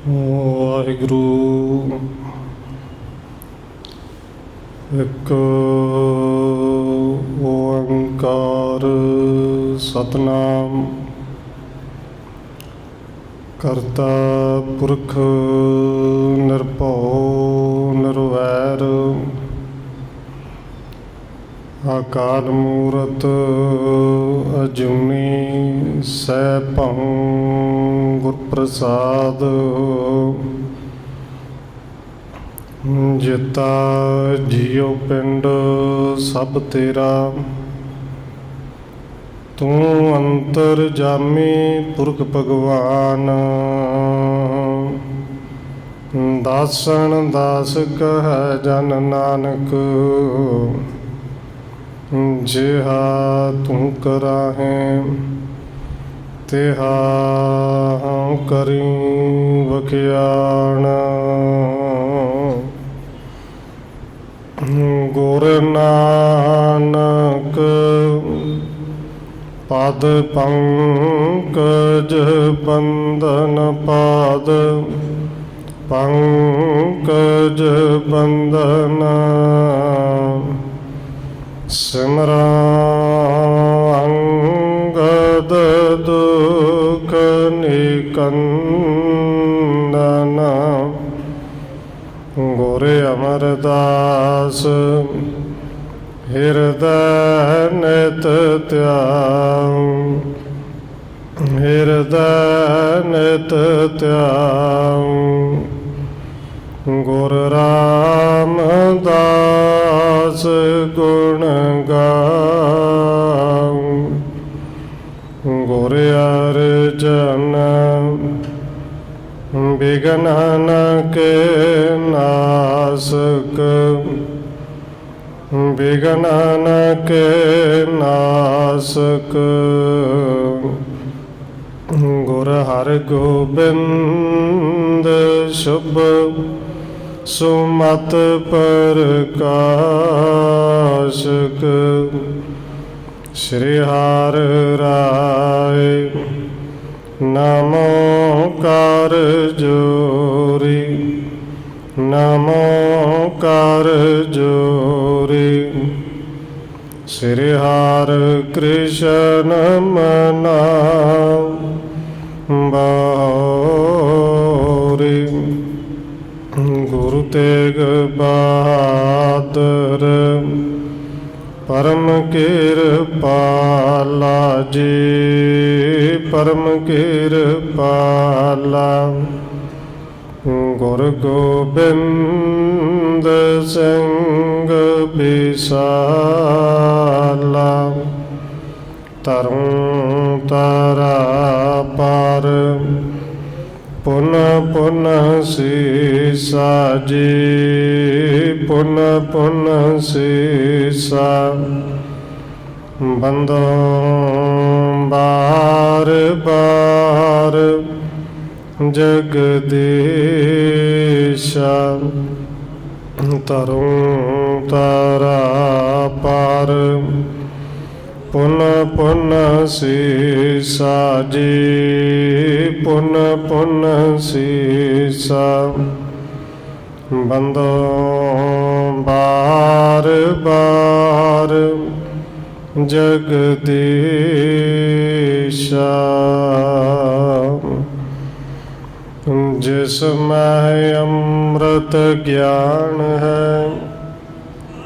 ਵਾਹਿਗੁਰੂ। ਇੱਕ ਓੰਕਾਰ ਸਤਿਨਾਮ ਕਰਤਾ ਪੁਰਖ ਨਿਰਭਉ ਨਿਰਵੈਰ ਅਕਾਲ ਮੂਰਤ ਅਜੂਨੀ ਸੈਭੰ ਗੁਰ ਪ੍ਰਸਾਦ। ਜਿਤਾ ਜੀਉ ਪਿੰਡ ਸਭ ਤੇਰਾ, ਤੂੰ ਅੰਤਰ ਜਾਮੀ ਪੁਰਖ ਭਗਵਾਨ। ਦਾਸਨ ਦਾਸ ਕਹੈ ਜਨ ਨਾਨਕ, ਜਿਹਾ ਤੂੰ ਕਰਾਹੈਂ ਤਿਹਾ ਹਉ ਕਰੀ ਵਖਿਆਣ। ਗੁਰ ਨਾਨਕ ਪਦ ਪੰਕਜ ਬੰਦਨ ਪਾਦ ਪੰਕਜ ਬੰਦਨ। ਸਿਮਰਾ ਅੰਗਦ ਦੁਖ ਨਿਕੰਦਨ। ਗੁਰ ਅਮਰਦਾਸ ਹਿਰਦੈ ਨਿਤ ਧਿਆਨ, ਹਿਰਦੈ ਨਿਤ ਧਿਆਨ। ਗੁਰ ਰਾਮਦਾਸ ਗੁਣ ਗਾਉ, ਗੁਰ ਅਰਜਨ ਬਿਘਨ ਕੇ ਨਾਸਕ, ਬਿਘਨ ਕੇ ਨਾਸਕ। ਗੁਰ ਹਰਗੋਬਿੰਦ ਸ਼ੁਭ ਸੁਮਤਿ ਪ੍ਰਕਾਸ਼ਕ। ਸ਼੍ਰੀ ਹਰਿ ਰਾਇ ਨਮੋ ਕਰ ਜੋਰੀ, ਨਮੋ ਕਰ ਜੋਰੀ। ਸ਼੍ਰੀ ਹਰਿ ਕ੍ਰਿਸ਼ਨ ਮਨਾਉ ਬਾਉਰੀ। ਗੁਰੂ ਤੇਗ ਬਹਾਦਰ ਪਰਮ ਕਿਰਪਾਲਾ ਜੀ, ਪਰਮ ਕਿਰਪਾਲਾ। ਗੁਰ ਗੋਬਿੰਦ ਸਿੰਘ ਬਿਸਾਲਾ, ਤਰੁ ਤਾਰਾ ਪਰ ਪੁਨ ਪੁਨ ਸੀਸਾ ਜੀ, ਪੁਨ ਪੁਨ ਸੀਸਾ। ਬੰਦੋ ਬਾਰ ਬਾਰ ਜਗਦੀਸ਼ਾ, ਤਰੁ ਤਾਰਾ ਪਰ ਪੁਨ ਪੁਨ ਸੀਸਾ ਜੀ, ਪੁਨ ਪੁਨ ਸੀਸਾ। ਬੰਦੋ ਬਾਰ ਬਾਰ ਜਗਦੀਸ਼ਾ। ਜਿਸ ਮੈਂ ਅੰਮ੍ਰਿਤ ਗਿਆਨ ਹੈ,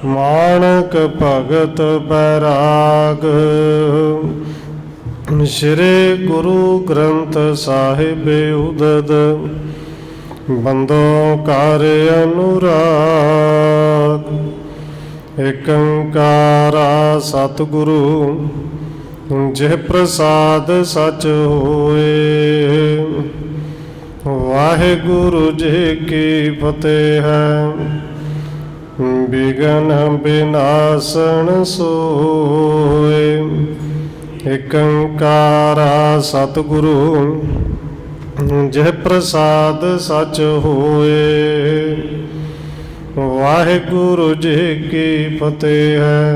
ਮਾਣਕ ਭਗਤ ਬੈਰਾਗ। ਸ਼੍ਰੀ ਗੁਰੂ ਗ੍ਰੰਥ ਸਾਹਿਬ ਉਦਦ, ਬੰਦੋ ਕਰ ਅਨੁਰਾਗ। ਏਕ ਓੰਕਾਰਾ ਸਤਿਗੁਰੂ, ਜਿਹ ਪ੍ਰਸਾਦ ਸਚ ਹੋਏ। ਵਾਹਿਗੁਰੂ ਜੀ ਕੀ ਫਤਿਹ ਹੈ, ਬਿਘਨ ਬਿਨਾਸਨ ਸੋਏ। ਏਕ ਓੰਕਾਰਾ ਸਤਿਗੁਰੂ, ਜਿਹ ਪ੍ਰਸਾਦ ਸਚ ਹੋਏ। ਵਾਹਿਗੁਰੂ ਜੀ ਕੀ ਫਤਿਹ ਹੈ,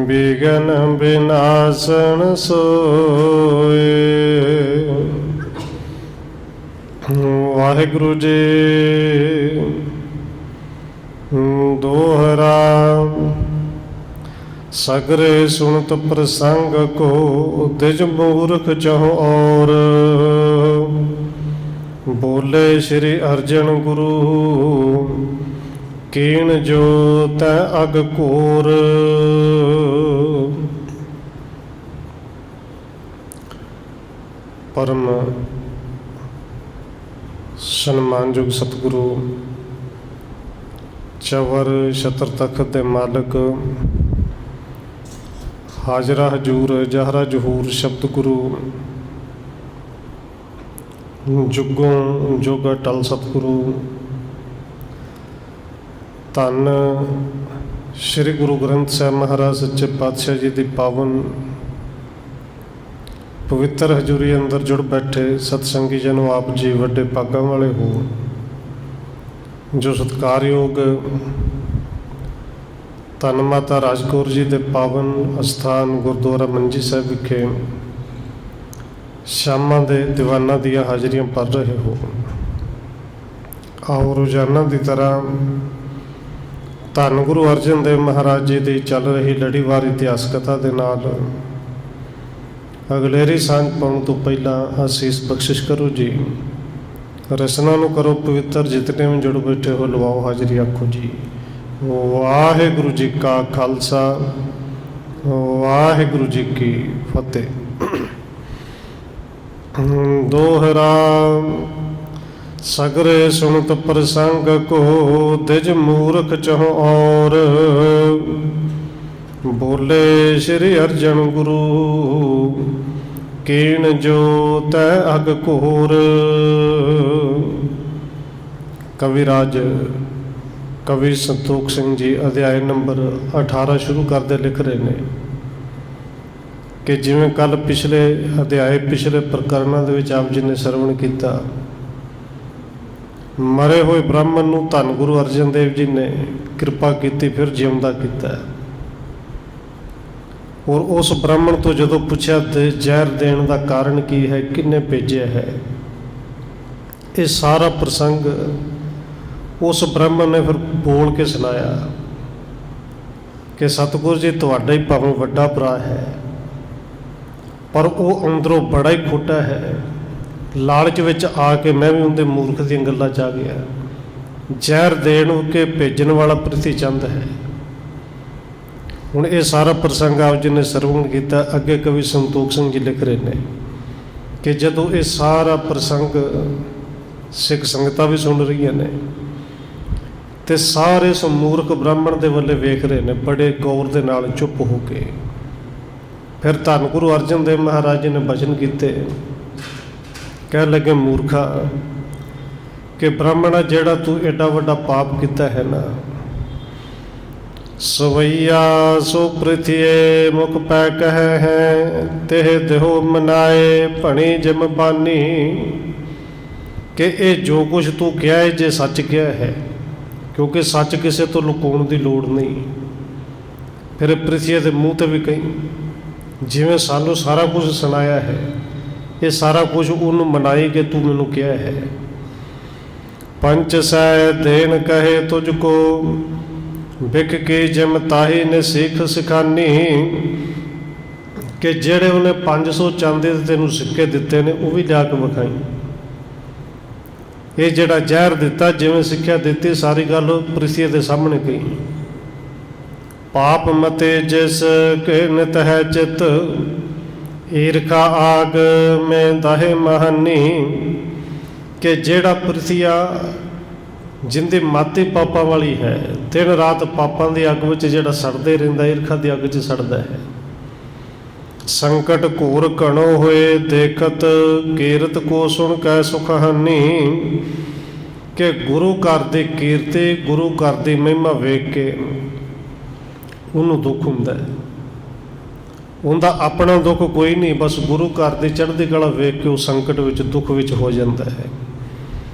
ਬਿਘਨ ਬਿਨਾਸਨ ਸੋਏ। ਵਾਹਿਗੁਰੂ ਜੀ। ਦੋਹਰਾ ਸਗਰੇ ਸੁਣਤ ਪ੍ਰਸੰਗ ਕੋ ਦਿਜ ਮੂਰਖ ਚਹੁ ਔਰ। ਬੋਲੇ ਸ਼੍ਰੀ ਅਰਜਨ ਗੁਰੂ ਕੀਣ ਜੋ ਤੈ ਅਗ ਘੋਰ। ਪਰਮ ਸਨਮਾਨਯੋਗ ਸਤਿਗੁਰੂ ਚਵਰ ਛਤਰ ਤਖਤ ਦੇ ਮਾਲਕ, ਹਾਜ਼ਰਾ ਹਜੂਰ ਜਹਰਾ ਜਹੂਰ ਸ਼ਬਦ ਗੁਰੂ, ਜੁਗੋਂ ਜੁਗ ਅਟਲ ਸਤਿਗੁਰੂ, ਧੰਨ ਸ੍ਰੀ ਗੁਰੂ ਗ੍ਰੰਥ ਸਾਹਿਬ ਮਹਾਰਾਜ ਸੱਚੇ ਪਾਤਸ਼ਾਹ ਜੀ ਦੀ ਪਾਵਨ ਪਵਿੱਤਰ ਹਜ਼ੂਰੀ ਅੰਦਰ ਜੁੜ ਬੈਠੇ ਸਤਸੰਗੀ ਜਨੋ, ਆਪ ਜੀ ਵੱਡੇ ਭਾਗਾਂ ਵਾਲੇ ਹੋ ਜੋ ਸਤਿਕਾਰਯੋਗ ਧੰਨ ਮਾਤਾ ਰਾਜ ਕੌਰ ਜੀ ਦੇ ਪਾਵਨ ਅਸਥਾਨ ਗੁਰਦੁਆਰਾ ਮੰਜੀ ਸਾਹਿਬ ਵਿਖੇ ਸ਼ਾਮਾਂ ਦੇ ਦੀਵਾਨਾਂ ਦੀਆਂ ਹਾਜ਼ਰੀਆਂ ਭਰ ਰਹੇ ਹੋ। ਆਓ ਰੋਜ਼ਾਨਾ ਦੀ ਤਰ੍ਹਾਂ ਧੰਨ ਗੁਰੂ ਅਰਜਨ ਦੇਵ ਮਹਾਰਾਜ ਜੀ ਦੀ ਚੱਲ ਰਹੀ ਲੜੀਵਾਰ ਇਤਿਹਾਸ ਕਥਾ ਦੇ ਨਾਲ ਅਗਲੇਰੀ ਸਾਂਝ ਪਾਉਣ ਤੋਂ ਪਹਿਲਾਂ ਅਸੀਸ ਬਖਸ਼ਿਸ਼ ਕਰੋ ਜੀ। ਰਸਨਾ ਨੂੰ ਕਰੋ ਪਵਿੱਤਰ, ਜਿਤਨੇ ਵੀ ਜੁੜ ਬੈਠੇ ਹੋ ਲਵਾਓ ਹਾਜ਼ਰੀ, ਆਖੋ ਜੀ ਵਾਹਿਗੁਰੂ ਜੀ ਕਾ ਖਾਲਸਾ, ਵਾਹਿਗੁਰੂ ਜੀ ਕੀ ਫਤਿਹ। ਦੋਹਰਾ ਸਗਰੇ ਸੁਣਤ ਪ੍ਰਸੰਗ ਕੋ ਦਿਜ ਮੂਰਖ ਚਹੁ ਔਰ। ਬੋਲੇ ਸ਼੍ਰੀ ਅਰਜਨ ਗੁਰੂ ਕੀਣ ਜੋ ਤੈ ਅਗ ਘੋਰ। ਕਵਿਰਾਜ ਕਵੀ ਸੰਤੋਖ ਸਿੰਘ ਜੀ ਅਧਿਆਇ ਨੰਬਰ 18 ਸ਼ੁਰੂ ਕਰਦੇ ਲਿਖ ਰਹੇ ਨੇ ਕਿ ਜਿਵੇਂ ਕੱਲ ਪਿਛਲੇ ਅਧਿਆਇ ਪਿਛਲੇ ਪ੍ਰਕਰਨਾਂ ਦੇ ਵਿੱਚ ਆਪ ਜੀ ਨੇ ਸਰਵਣ ਕੀਤਾ, ਮਰੇ ਹੋਏ ਬ੍ਰਾਹਮਣ ਨੂੰ ਧੰਨ ਗੁਰੂ ਅਰਜਨ ਦੇਵ ਜੀ ਨੇ ਕਿਰਪਾ ਕੀਤੀ, ਫਿਰ ਜਿਉਂਦਾ ਕੀਤਾ। ਔਰ ਉਸ ਬ੍ਰਾਹਮਣ ਤੋਂ ਜਦੋਂ ਪੁੱਛਿਆ ਤੇ ਜ਼ਹਿਰ ਦੇਣ ਦਾ ਕਾਰਨ ਕੀ ਹੈ, ਕਿਹਨੇ ਭੇਜਿਆ ਹੈ, ਇਹ ਸਾਰਾ ਪ੍ਰਸੰਗ ਉਸ ਬ੍ਰਾਹਮਣ ਨੇ ਫਿਰ ਬੋਲ ਕੇ ਸੁਣਾਇਆ ਕਿ ਸਤਿਗੁਰੂ ਜੀ ਤੁਹਾਡਾ ਹੀ ਭਾਵੇਂ ਵੱਡਾ ਭਰਾ ਹੈ, ਪਰ ਉਹ ਅੰਦਰੋਂ ਬੜਾ ਹੀ ਖੋਟਾ ਹੈ। ਲਾਲਚ ਵਿੱਚ ਆ ਕੇ ਮੈਂ ਵੀ ਉਹਦੇ ਮੂਰਖ ਦੀਆਂ ਗੱਲਾਂ 'ਚ ਆ ਗਿਆ। ਜ਼ਹਿਰ ਦੇਣ ਕੇ ਭੇਜਣ ਵਾਲਾ ਪ੍ਰਿਥੀ ਚੰਦ ਹੈ। ਹੁਣ ਇਹ ਸਾਰਾ ਪ੍ਰਸੰਗ ਆਪ ਜੀ ਨੇ ਸਰਵਣ ਕੀਤਾ। ਅੱਗੇ ਕਵੀ ਸੰਤੋਖ ਸਿੰਘ ਜੀ ਲਿਖ ਰਹੇ ਨੇ ਕਿ ਜਦੋਂ ਇਹ ਸਾਰਾ ਪ੍ਰਸੰਗ ਸਿੱਖ ਸੰਗਤਾਂ ਵੀ ਸੁਣ ਰਹੀਆਂ ਨੇ ਤੇ ਸਾਰੇ ਮੂਰਖ ਬ੍ਰਾਹਮਣ ਦੇ ਵੱਲੇ ਵੇਖ ਰਹੇ ਨੇ ਬੜੇ ਗੌਰ ਦੇ ਨਾਲ, ਚੁੱਪ ਹੋ ਕੇ। ਫਿਰ ਧੰਨ ਗੁਰੂ ਅਰਜਨ ਦੇਵ ਮਹਾਰਾਜ ਜੀ ਨੇ ਬਚਨ ਕੀਤੇ, ਕਹਿਣ ਲੱਗੇ ਮੂਰਖਾ ਕਿ ਬ੍ਰਾਹਮਣਾ ਜਿਹੜਾ ਤੂੰ ਐਡਾ ਵੱਡਾ ਪਾਪ ਕੀਤਾ ਹੈ ਨਾ, ਸਵਈਆ ਸੋ ਪ੍ਰਿਥੀਏ ਮੁਖ ਪੈ ਕਹਿ ਹੈ ਤਿਹ ਦੇਹੋ ਮਨਾਏ ਭਣੀ ਜਿਮ ਬਾਨੀ। ਕਿ ਇਹ ਜੋ ਕੁਛ ਤੂੰ ਕਿਹਾ ਹੈ ਜੇ ਸੱਚ ਕਿਹਾ ਹੈ, ਕਿਉਂਕਿ ਸੱਚ ਕਿਸੇ ਤੋਂ ਲੁਕਾਉਣ ਦੀ ਲੋੜ ਨਹੀਂ। ਫਿਰ ਪ੍ਰਿਥੀਏ ਦੇ ਮੂੰਹ 'ਤੇ ਵੀ ਕਹੀ ਜਿਵੇਂ ਸਾਨੂੰ ਸਾਰਾ ਕੁਝ ਸੁਣਾਇਆ ਹੈ, ਇਹ ਸਾਰਾ ਕੁਝ ਉਹਨੂੰ ਮਨਾਈ ਕਿ ਤੂੰ ਮੈਨੂੰ ਕਿਹਾ ਹੈ। ਪੰਚ ਸੈ ਦੇਣ ਕਹੇ ਤੁਝ ਕੋ ਵਿਕ ਕੇ ਜਿਮ ਤਾਹੀ ਨੇ ਸਿੱਖ ਸਿਖਾਨੀ। ਕਿ ਜਿਹੜੇ ਉਹਨੇ 500 ਚਾਂਦੀ ਦੇ ਤੈਨੂੰ ਸਿੱਕੇ ਦਿੱਤੇ ਨੇ ਉਹ ਵੀ ਲਿਆ ਕੇ ਵਿਖਾਈ। ਇਹ ਜਿਹੜਾ ਜ਼ਹਿਰ ਦਿੱਤਾ, ਜਿਵੇਂ ਸਿੱਖਿਆ ਦਿੱਤੀ, ਸਾਰੀ ਗੱਲ ਪ੍ਰਿਥੀਏ ਦੇ ਸਾਹਮਣੇ ਕਹੀ। ਪਾਪ ਮਤੇ ਜਿਸ ਕੇ ਨਿਤ ਹੈ ਚਿਤ ਈਰਖਾ ਆਗ ਮੈਂ ਦਾਹੇ ਮਹਾਨੀ। ਕਿ ਜਿਹੜਾ ਪ੍ਰਿਥੀਆ ਜਿੰਦੀ ਮਾਤੀ ਪਾਪਾਂ ਵਾਲੀ ਹੈ, ਦਿਨ ਰਾਤ ਪਾਪਾਂ ਦੀ ਅੱਗ ਵਿੱਚ ਜਿਹੜਾ ਸੜਦੇ ਰਹਿੰਦਾ, ਈਰਖਾ ਦੀ ਅੱਗ 'ਚ ਸੜਦਾ ਹੈ। ਸੰਕਟ ਘੋਰ ਘਣੋ ਹੋਏ ਦੇਖਤ ਕੀਰਤ ਕੋ ਸੁਣ ਕੈ ਸੁਖ ਹਾਨੀ। ਕਿ ਗੁਰੂ ਘਰ ਦੀ ਕੀਰਤੀ, ਗੁਰੂ ਘਰ ਦੀ ਮਹਿਮਾ ਵੇਖ ਕੇ ਉਹਨੂੰ ਦੁੱਖ ਹੁੰਦਾ ਹੈ। ਉਹਦਾ ਆਪਣਾ ਦੁੱਖ ਕੋਈ ਨਹੀਂ, ਬਸ ਗੁਰੂ ਘਰ ਦੀ ਚੜ੍ਹਦੀ ਕਲਾ ਵੇਖ ਕੇ ਉਹ ਸੰਕਟ ਵਿੱਚ, ਦੁੱਖ ਵਿੱਚ ਹੋ ਜਾਂਦਾ ਹੈ।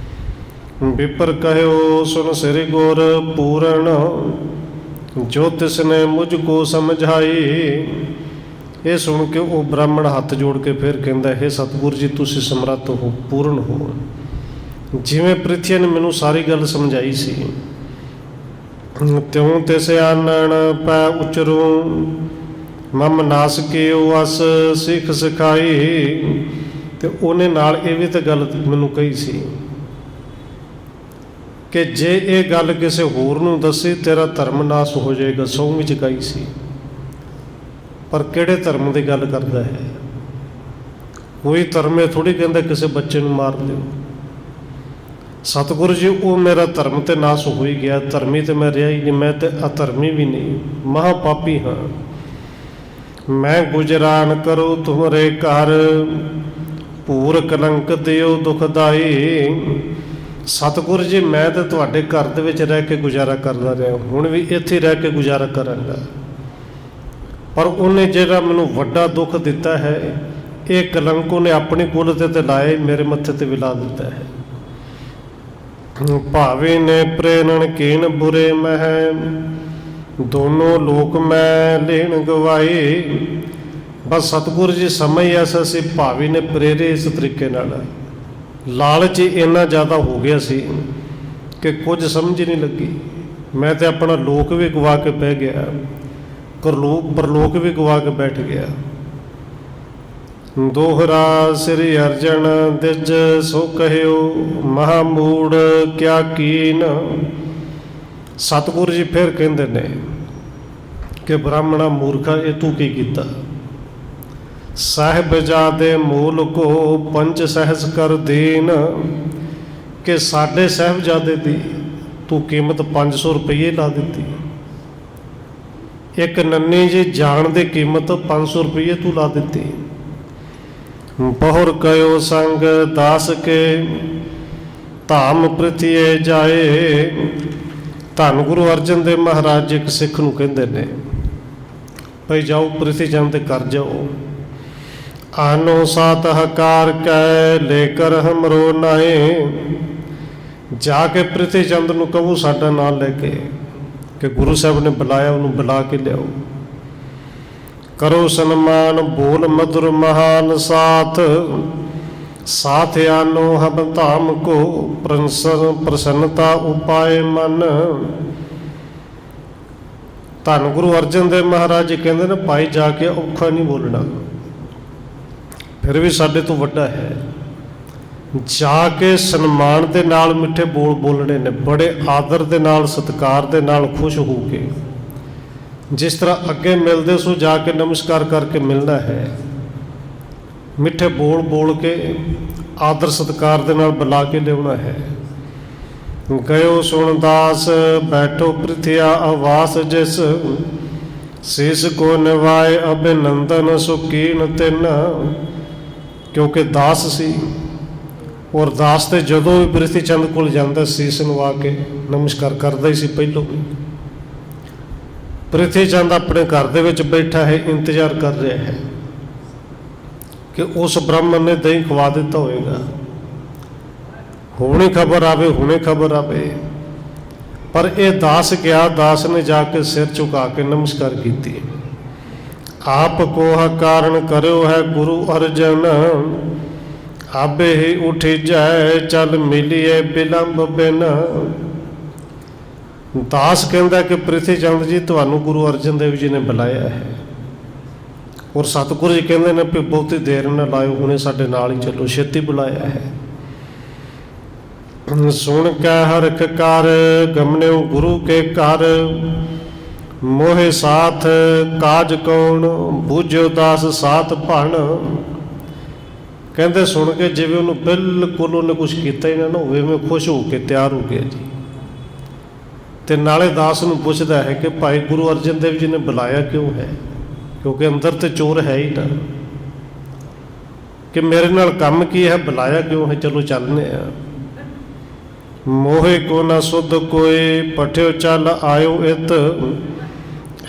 ਵਿਪਰ ਕਹਿਓ ਸੁਨ ਸ੍ਰੀ ਗੁਰ ਪੂਰਨ ਜੋ ਤਿਸਨੇ ਮੁਝ ਕੋ ਸਮਝਾਈ। ਇਹ ਸੁਣ ਕੇ ਉਹ ਬ੍ਰਾਹਮਣ ਹੱਥ ਜੋੜ ਕੇ ਫਿਰ ਕਹਿੰਦਾ, ਹੈ ਸਤਿਗੁਰੂ ਜੀ ਤੁਸੀਂ ਸਮਰੱਥ ਹੋ, ਪੂਰਨ ਹੋ, ਜਿਵੇਂ ਪ੍ਰਿਥੀ ਨੇ ਮੈਨੂੰ ਸਾਰੀ ਗੱਲ ਸਮਝਾਈ ਸੀ, ਤਿਉਂ ਤਿਸ ਆਨਣ ਪੈ ਉਚਰੂ ਮਮ ਨਾਸ ਕੇ ਵਸ ਸਿੱਖ ਸਿਖਾਈ। ਤੇ ਉਹਨੇ ਨਾਲ ਇਹ ਵੀ ਤਾਂ ਗੱਲ ਮੈਨੂੰ ਕਹੀ ਸੀ ਕਿ ਜੇ ਇਹ ਗੱਲ ਕਿਸੇ ਹੋਰ ਨੂੰ ਦੱਸੀ ਤੇਰਾ ਧਰਮ ਨਾਸ ਹੋ ਜਾਏਗਾ, ਸੌਂਵੀਂ ਚੁਕਾਈ ਸੀ। ਪਰ ਕਿਹੜੇ ਧਰਮ ਦੀ ਗੱਲ ਕਰਦਾ ਹੈ? ਕੋਈ ਧਰਮ ਇਹ ਥੋੜ੍ਹੀ ਕਹਿੰਦਾ ਕਿਸੇ ਬੱਚੇ ਨੂੰ ਮਾਰ ਦਿਓ। ਸਤਿਗੁਰੂ ਜੀ, ਉਹ ਮੇਰਾ ਧਰਮ ਤੇ ਨਾਸ ਹੋ ਹੀ ਗਿਆ, ਧਰਮੀ ਤੇ ਮੈਂ ਰਿਹਾ ਹੀ ਨਹੀਂ, ਮੈਂ ਤੇ ਅਧਰਮੀ ਵੀ ਨਹੀਂ, ਮਹਾ ਪਾਪੀ ਹਾਂ। ਮੈਂ ਗੁਜਰਾਨ ਕਰੋ ਤੁਮਰੇ ਘਰ, ਭੂਰ ਕਲੰਕ ਦਿਓ ਦੁਖਦਾਈ। ਸਤਿਗੁਰੂ ਜੀ, ਮੈਂ ਤਾਂ ਤੁਹਾਡੇ ਘਰ ਦੇ ਵਿੱਚ ਰਹਿ ਕੇ ਗੁਜ਼ਾਰਾ ਕਰਦਾ ਰਿਹਾ, ਹੁਣ ਵੀ ਇੱਥੇ ਰਹਿ ਕੇ ਗੁਜ਼ਾਰਾ ਕਰਾਂਗਾ। ਪਰ ਉਹਨੇ ਜਿਹੜਾ ਮੈਨੂੰ ਵੱਡਾ ਦੁੱਖ ਦਿੱਤਾ ਹੈ, ਇਹ ਕਲੰਕ ਉਹਨੇ ਆਪਣੀ ਕੁਲ ਤੇ ਲਾਏ, ਮੇਰੇ ਮੱਥੇ ਤੇ ਵੀ ਲਾ ਦਿੱਤਾ ਹੈ। ਭਾਵੇਂ ਨੇ ਪ੍ਰੇਰਣ ਕੀਨ ਬੁਰੇ ਮਹਿ, ਦੋਨੋਂ ਲੋਕ ਮੈਂ ਲੈਣ ਗਵਾਏ। ਬਸ ਸਤਿਗੁਰੂ ਜੀ ਸਮਝ ਐਸਾ ਸੀ, ਭਾਵੇਂ ਨੇ ਪ੍ਰੇਰੇ ਇਸ ਤਰੀਕੇ ਨਾਲ, ਲਾਲਚ ਇੰਨਾ ਜ਼ਿਆਦਾ ਹੋ ਗਿਆ ਸੀ ਕਿ ਕੁਝ ਸਮਝ ਨਹੀਂ ਲੱਗੀ। ਮੈਂ ਤੇ ਆਪਣਾ ਲੋਕ ਵੀ ਗਵਾ ਕੇ ਬਹਿ ਗਿਆ, ਪਰਲੋਕ ਵੀ ਗਵਾ ਕੇ ਬੈਠ ਗਿਆ। ਦੋਹਰਾ ਸ੍ਰੀ ਅਰਜਨ ਦਿਜ ਸੋ ਕਹਿਓ, ਮਹਾਮੂੜ ਕਿਆ ਕੀਨ। ਸਤਿਗੁਰੂ ਜੀ ਫਿਰ ਕਹਿੰਦੇ ਨੇ ਕਿ ਬ੍ਰਾਹਮਣਾ ਮੂਰਖਾ, ਇਹ ਤੂੰ ਕੀ ਕੀਤਾ? ਸਾਹਿਬਜ਼ਾਦੇ ਮੂਲ ਕੋ ਪੰਚ ਸਹਿਸ ਕਰ ਦੀਨ। ਕਿ ਸਾਡੇ ਸਾਹਿਬਜ਼ਾਦੇ ਦੀ ਤੂੰ ਕੀਮਤ 500 ਰੁਪਏ ਲਾ ਦਿੱਤੀ। ਇੱਕ ਨੰਨੀ ਜੀ ਜਾਣ ਦੀ ਕੀਮਤ 500 ਰੁਪਏ ਤੂੰ ਲਾ ਦਿੱਤੀ। ਬਹੁਰ ਕਯੋ ਸੰਗ ਦਾਸ ਕੇ, ਧਾਮ ਪ੍ਰਿਥੀਏ ਜਾਏ। ਧੰਨ ਗੁਰੂ ਅਰਜਨ ਦੇਵ ਮਹਾਰਾਜ ਇੱਕ ਸਿੱਖ ਨੂੰ ਕਹਿੰਦੇ ਨੇ, ਭਈ ਜਾਓ ਪ੍ਰਿਥੀ ਚੰਦ ਦੇ ਘਰ ਜਾਓ, ਆਨੋ ਸਾਤ ਹਕਾਰ ਕੈ ਲੈ ਕਰ ਹਮਰੋ ਨਾਏ। ਜਾ ਕੇ ਪ੍ਰਿਥੀ ਚੰਦ ਨੂੰ ਕਹੋ ਸਾਡਾ ਨਾਂ ਲੈ ਕੇ ਕਿ ਗੁਰੂ ਸਾਹਿਬ ਨੇ ਬੁਲਾਇਆ, ਉਹਨੂੰ ਬੁਲਾ ਕੇ ਲਿਆਓ। ਕਰੋ ਸਨਮਾਨ ਬੋਲ ਮਧੁਰ ਮਹਾਨ ਸਾਥ, ਸਾਥ ਆਨੋ ਹਮ ਧਾਮ ਕੋ ਪ੍ਰਸੰਨਤਾ ਉਪਾਏ ਮਨ। ਧੰਨ ਗੁਰੂ ਅਰਜਨ ਦੇਵ ਮਹਾਰਾਜ ਜੀ ਕਹਿੰਦੇ ਨੇ, ਭਾਈ ਜਾ ਕੇ ਔਖਾ ਨਹੀਂ ਬੋਲਣਾ, ਫਿਰ ਵੀ ਸਾਡੇ ਤੋਂ ਵੱਡਾ ਹੈ। ਜਾ ਕੇ ਸਨਮਾਨ ਦੇ ਨਾਲ ਮਿੱਠੇ ਬੋਲ ਬੋਲਣੇ ਨੇ, ਬੜੇ ਆਦਰ ਦੇ ਨਾਲ, ਸਤਿਕਾਰ ਦੇ ਨਾਲ, ਖੁਸ਼ ਹੋ ਕੇ, ਜਿਸ ਤਰ੍ਹਾਂ ਅੱਗੇ ਮਿਲਦੇ ਸੋ ਜਾ ਕੇ ਨਮਸਕਾਰ ਕਰਕੇ ਮਿਲਣਾ ਹੈ। ਮਿੱਠੇ ਬੋਲ ਬੋਲ ਕੇ ਆਦਰ ਸਤਿਕਾਰ ਦੇ ਨਾਲ ਬੁਲਾ ਕੇ ਲਿਆਉਣਾ ਹੈ। ਗਇਓ ਸੁਣ ਦਾਸ ਬੈਠੋ ਪ੍ਰਿਥਿਆ ਆਵਾਸ ਜਿਸ, ਸੀਸ ਕੋ ਨਿਵਾਏ ਅਭਿਨੰਦਨ ਸੁਕੀਨ ਤਿਨ। ਕਿਉਂਕਿ ਦਾਸ ਸੀ, ਔਰ ਦਾਸ ਤੇ ਜਦੋਂ ਵੀ ਪ੍ਰਿਥੀ ਚੰਦ ਕੋਲ ਜਾਂਦਾ ਸੀਸ ਨਵਾ ਕੇ ਨਮਸਕਾਰ ਕਰਦਾ ਹੀ ਸੀ ਪਹਿਲੋਂ। ਪ੍ਰਿਥੀ ਚੰਦ ਆਪਣੇ ਘਰ ਦੇ ਵਿੱਚ ਬੈਠਾ ਹੈ, ਇੰਤਜ਼ਾਰ ਕਰ ਰਿਹਾ ਹੈ ਕਿ ਉਸ ਬ੍ਰਾਹਮਣ ਨੇ ਦਹੀਂ ਖਵਾ ਦਿੱਤਾ ਹੋਏਗਾ, ਹੁਣੇ ਖਬਰ ਆਵੇ, ਹੁਣੇ ਖਬਰ ਆਵੇ। ਪਰ ਇਹ ਦਾਸ ਗਿਆ, ਦਾਸ ਨੇ ਜਾ ਕੇ ਸਿਰ ਝੁਕਾ ਕੇ ਨਮਸਕਾਰ ਕੀਤੀ। ਆਪ ਕੋਹ ਕਾਰਨ ਕਰਿਓ ਹੈ ਗੁਰੂ ਅਰਜਨ, ਆਬੇ ਹੀ ਉਠੀ ਜਾਏ ਚੱਲ ਮਿਲੀਏ ਬਿਲੰਬ ਬਿਨ। ਦਾਸ ਕਹਿੰਦਾ ਕਿ ਪ੍ਰਿਥੀ ਚੰਦ ਜੀ, ਤੁਹਾਨੂੰ ਗੁਰੂ ਅਰਜਨ ਦੇਵ ਜੀ ਨੇ ਬੁਲਾਇਆ ਹੈ, ਔਰ ਸਤਿਗੁਰੂ ਜੀ ਕਹਿੰਦੇ ਨੇ ਵੀ ਬਹੁਤੀ ਦੇਰ ਨਾ ਲਾਇਓ, ਹੁਣੇ ਸਾਡੇ ਨਾਲ ਹੀ ਚੱਲੋ, ਛੇਤੀ ਬੁਲਾਇਆ ਹੈ। ਸੁਣ ਕੇ ਹਰਖ ਕਰ ਗਮਨਿਓ ਗੁਰੂ ਕੇ ਘਰ, ਮੋਹੇ ਸਾਥ ਕਾਜ ਕੌਣ ਬੂਝਿਓ ਦਾਸ ਸਾਥ ਭਣ। ਕਹਿੰਦੇ ਸੁਣ ਕੇ ਜਿਵੇਂ ਉਹਨੂੰ ਬਿਲਕੁਲ ਉਹਨੇ ਕੁਛ ਕੀਤਾ ਹੀ ਨਾ ਹੋਵੇ, ਮੈਂ ਖੁਸ਼ ਹੋ ਕੇ ਤਿਆਰ ਹੋ ਗਿਆ ਜੀ। ਤੇ ਨਾਲੇ ਦਾਸ ਨੂੰ ਪੁੱਛਦਾ ਹੈ ਕਿ ਭਾਈ ਗੁਰੂ ਅਰਜਨ ਦੇਵ ਜੀ ਨੇ ਬੁਲਾਇਆ ਕਿਉਂ ਹੈ, ਕਿਉਂਕਿ ਅੰਦਰ ਤੇ ਚੋਰ ਹੈ ਹੀ ਨਾ, ਕਿ ਮੇਰੇ ਨਾਲ ਕੰਮ ਕੀ ਹੈ, ਬੁਲਾਇਆ ਕਿਉਂ ਹੈ, ਚਲੋ ਚੱਲਨੇ ਆ। ਮੋਹੇ ਕੋ ਨਾ ਸੁਧ ਕੋਏ ਪਠਿਓ ਚੱਲ ਆਇਓ ਇਤ,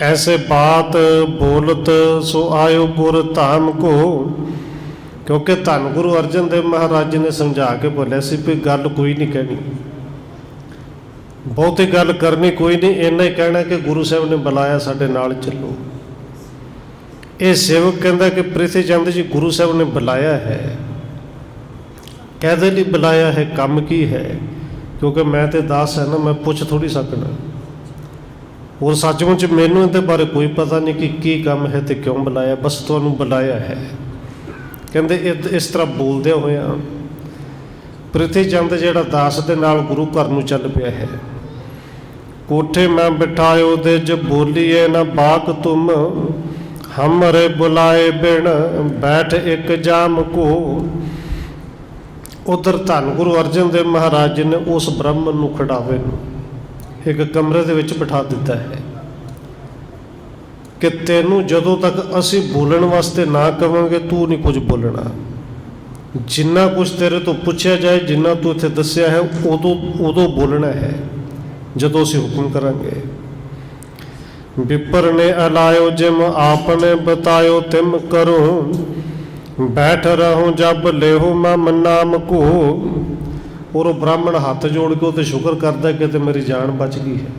ਐਸੇ ਬਾਤ ਬੋਲਤ ਸੋ ਆਇਓ ਗੁਰ ਧਾਮ ਕੋ। ਕਿਉਂਕਿ ਧੰਨ ਗੁਰੂ ਅਰਜਨ ਦੇਵ ਮਹਾਰਾਜ ਜੀ ਨੇ ਸਮਝਾ ਕੇ ਬੋਲਿਆ ਸੀ ਵੀ ਗੱਲ ਕੋਈ ਨਹੀਂ ਕਹਿਣੀ, ਬਹੁਤੀ ਗੱਲ ਕਰਨੀ ਕੋਈ ਨਹੀਂ, ਇੰਨਾ ਹੀ ਕਹਿਣਾ ਕਿ ਗੁਰੂ ਸਾਹਿਬ ਨੇ ਬੁਲਾਇਆ, ਸਾਡੇ ਨਾਲ ਚੱਲੋ। ਇਹ ਸੇਵਕ ਕਹਿੰਦਾ ਕਿ ਪ੍ਰਿਥੀ ਚੰਦ ਜੀ, ਗੁਰੂ ਸਾਹਿਬ ਨੇ ਬੁਲਾਇਆ ਹੈ, कहदे लिए बुलाया है, काम की है? क्योंकि मैं तो दास है ना, मैं पुछ थोड़ी सकना। और सचमुच मैनू इहदे बारे कोई पता नहीं कि की काम है तो क्यों बुलाया, बस तुहानू बुलाया है। कहते इस तरह बोलदे होए प्रिथी चंद जिहड़ा दास दे नाल गुरु घर नूं चल पिया है। कोठे मैं बिठायो दे ज बोलीए न बाक तुम, हमरे बुलाए बिन बैठ एक जाम को। उधर धन गुरु अर्जन देव महाराज जी ने उस ब्राह्मण नूं खड़ावे नूं एक कमरे दे विच बिठा दिता है कि तैनू जदों तक असी बोलण वास्ते ना कवांगे तू नहीं कुछ बोलना। जिन्ना कुछ तेरे तो पूछा जाए, जिन्ना तू इत्थे दस्सिया है, उदों बोलना है जदों असी हुक्म करांगे। विपर ने अलायो जिम आपने बतायो तिम करो, बैठ रहो जब लेहो मम नाम को। और वो ब्राह्मण हाथ जोड़ के तो शुक्र करता कि तो मेरी जान बच गई है।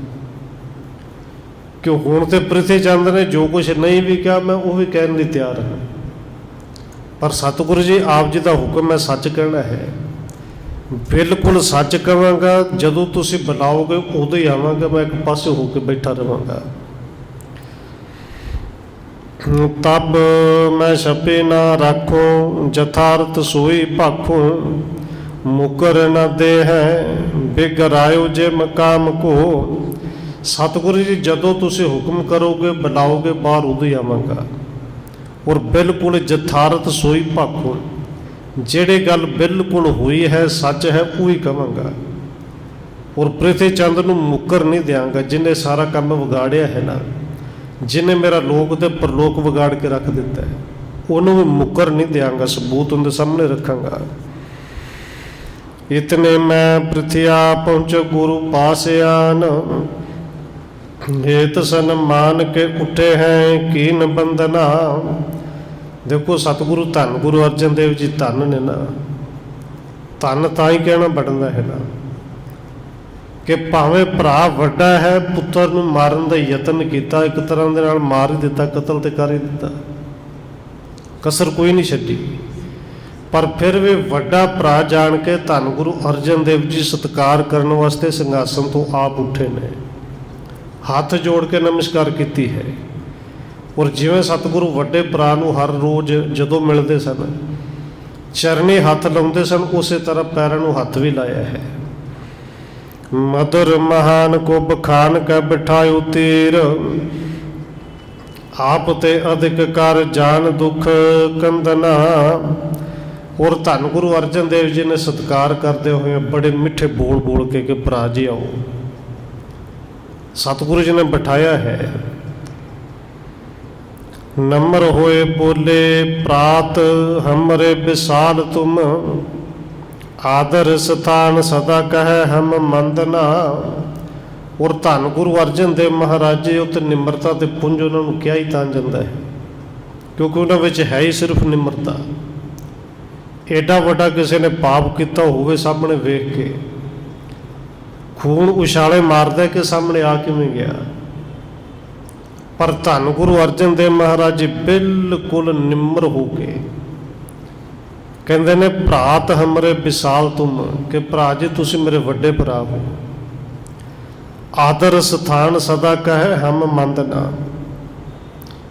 क्यों हुण तो प्रिथी चंद ने जो कुछ नहीं भी कहा मैं वो भी कहने लिए तैयार हाँ, पर सतगुरु जी आप जी का हुक्म है सच कहना है, बिल्कुल सच कहांगा। जदों तुसीं बुलाओगे उदों ही आवांगा, मैं एक पासे होकर बैठा रहांगा। तब मैं छपे ना राखूं, जथार्थ सोई भाखूं। मुकर न दे है बिगरायो जे मकाम को। सतगुरु जी जदों तुसीं हुक्म करोगे बुलाओगे बाहर उदों ही आवांगा। और बिल्कुल जथार्थ सोई भाखूं, जेड़ी गल बिल्कुल हुई है सच है वही कहांगा। और प्रिथी चंद नूं मुकर नहीं देंगा, जिन्हें सारा काम विगाड़िया है ना, जिन्हें मेरा लोक ते परलोक विगाड़ के रख दिता है, उन्होंने भी मुकर नहीं देंगा, सबूत उनके सामने रखांगा। इतने मैं पृथ्या पहुँचो गुरु पास आन, हेत सन्मान के उठे हैं कीन बंदना। देखो सतगुरु धन गुरु अर्जन देव जी धन ने ना, धन ताई कहना बनता है ना कि भावें भरा वड्डा है, पुत्र नूं मारन का यतन किया, एक तरह के नाल मार ही दिता, कतल तो कर ही दिता, कसर कोई नहीं छड्डी। पर फिर भी वड्डा भरा जान के धन गुरु अर्जन देव जी सत्कार करने वास्ते संघासन तो आप उठे ने, हाथ जोड़ के नमस्कार की है। और जिवें सतगुरु वड्डे भरा नूं हर रोज़ जदों मिलते सन चरनी हथ लाउंदे सन, उस तरह पैरों नूं हथ भी लाया है। मधुर महान को बखान का बिठायो तीर, आप ते अधिक कर जान दुख कंदना। और धन गुरु अर्जन देव जी ने सत्कार करते हुए बड़े मिठे बोल बोल के कि भरा जी आओ। सतगुरु जी ने बिठाया है। नम्र होए बोले प्रात हमरे विशाल तुम, आदर स्थान सदा कहे हम मंदना। और धन गुरु अर्जन देव महाराज जी उत्ते निम्रता ते पुंज उन्होंने क्या ही तान जाता है, क्योंकि उन्होंने है ही सिर्फ निम्रता। एडा वड्डा किसी ने पाप किया होवे सामने वेख के खून उछाले मारदा कि सामने आ किवें गया, पर धन गुरु अर्जन देव महाराज जी बिल्कुल निम्र हो के कहते ने भरात हमरे विशाल तुम, कि भरा जी तुसीं मेरे वड्डे भरा हो। आदर स्थान सदा कहे हम मंदना,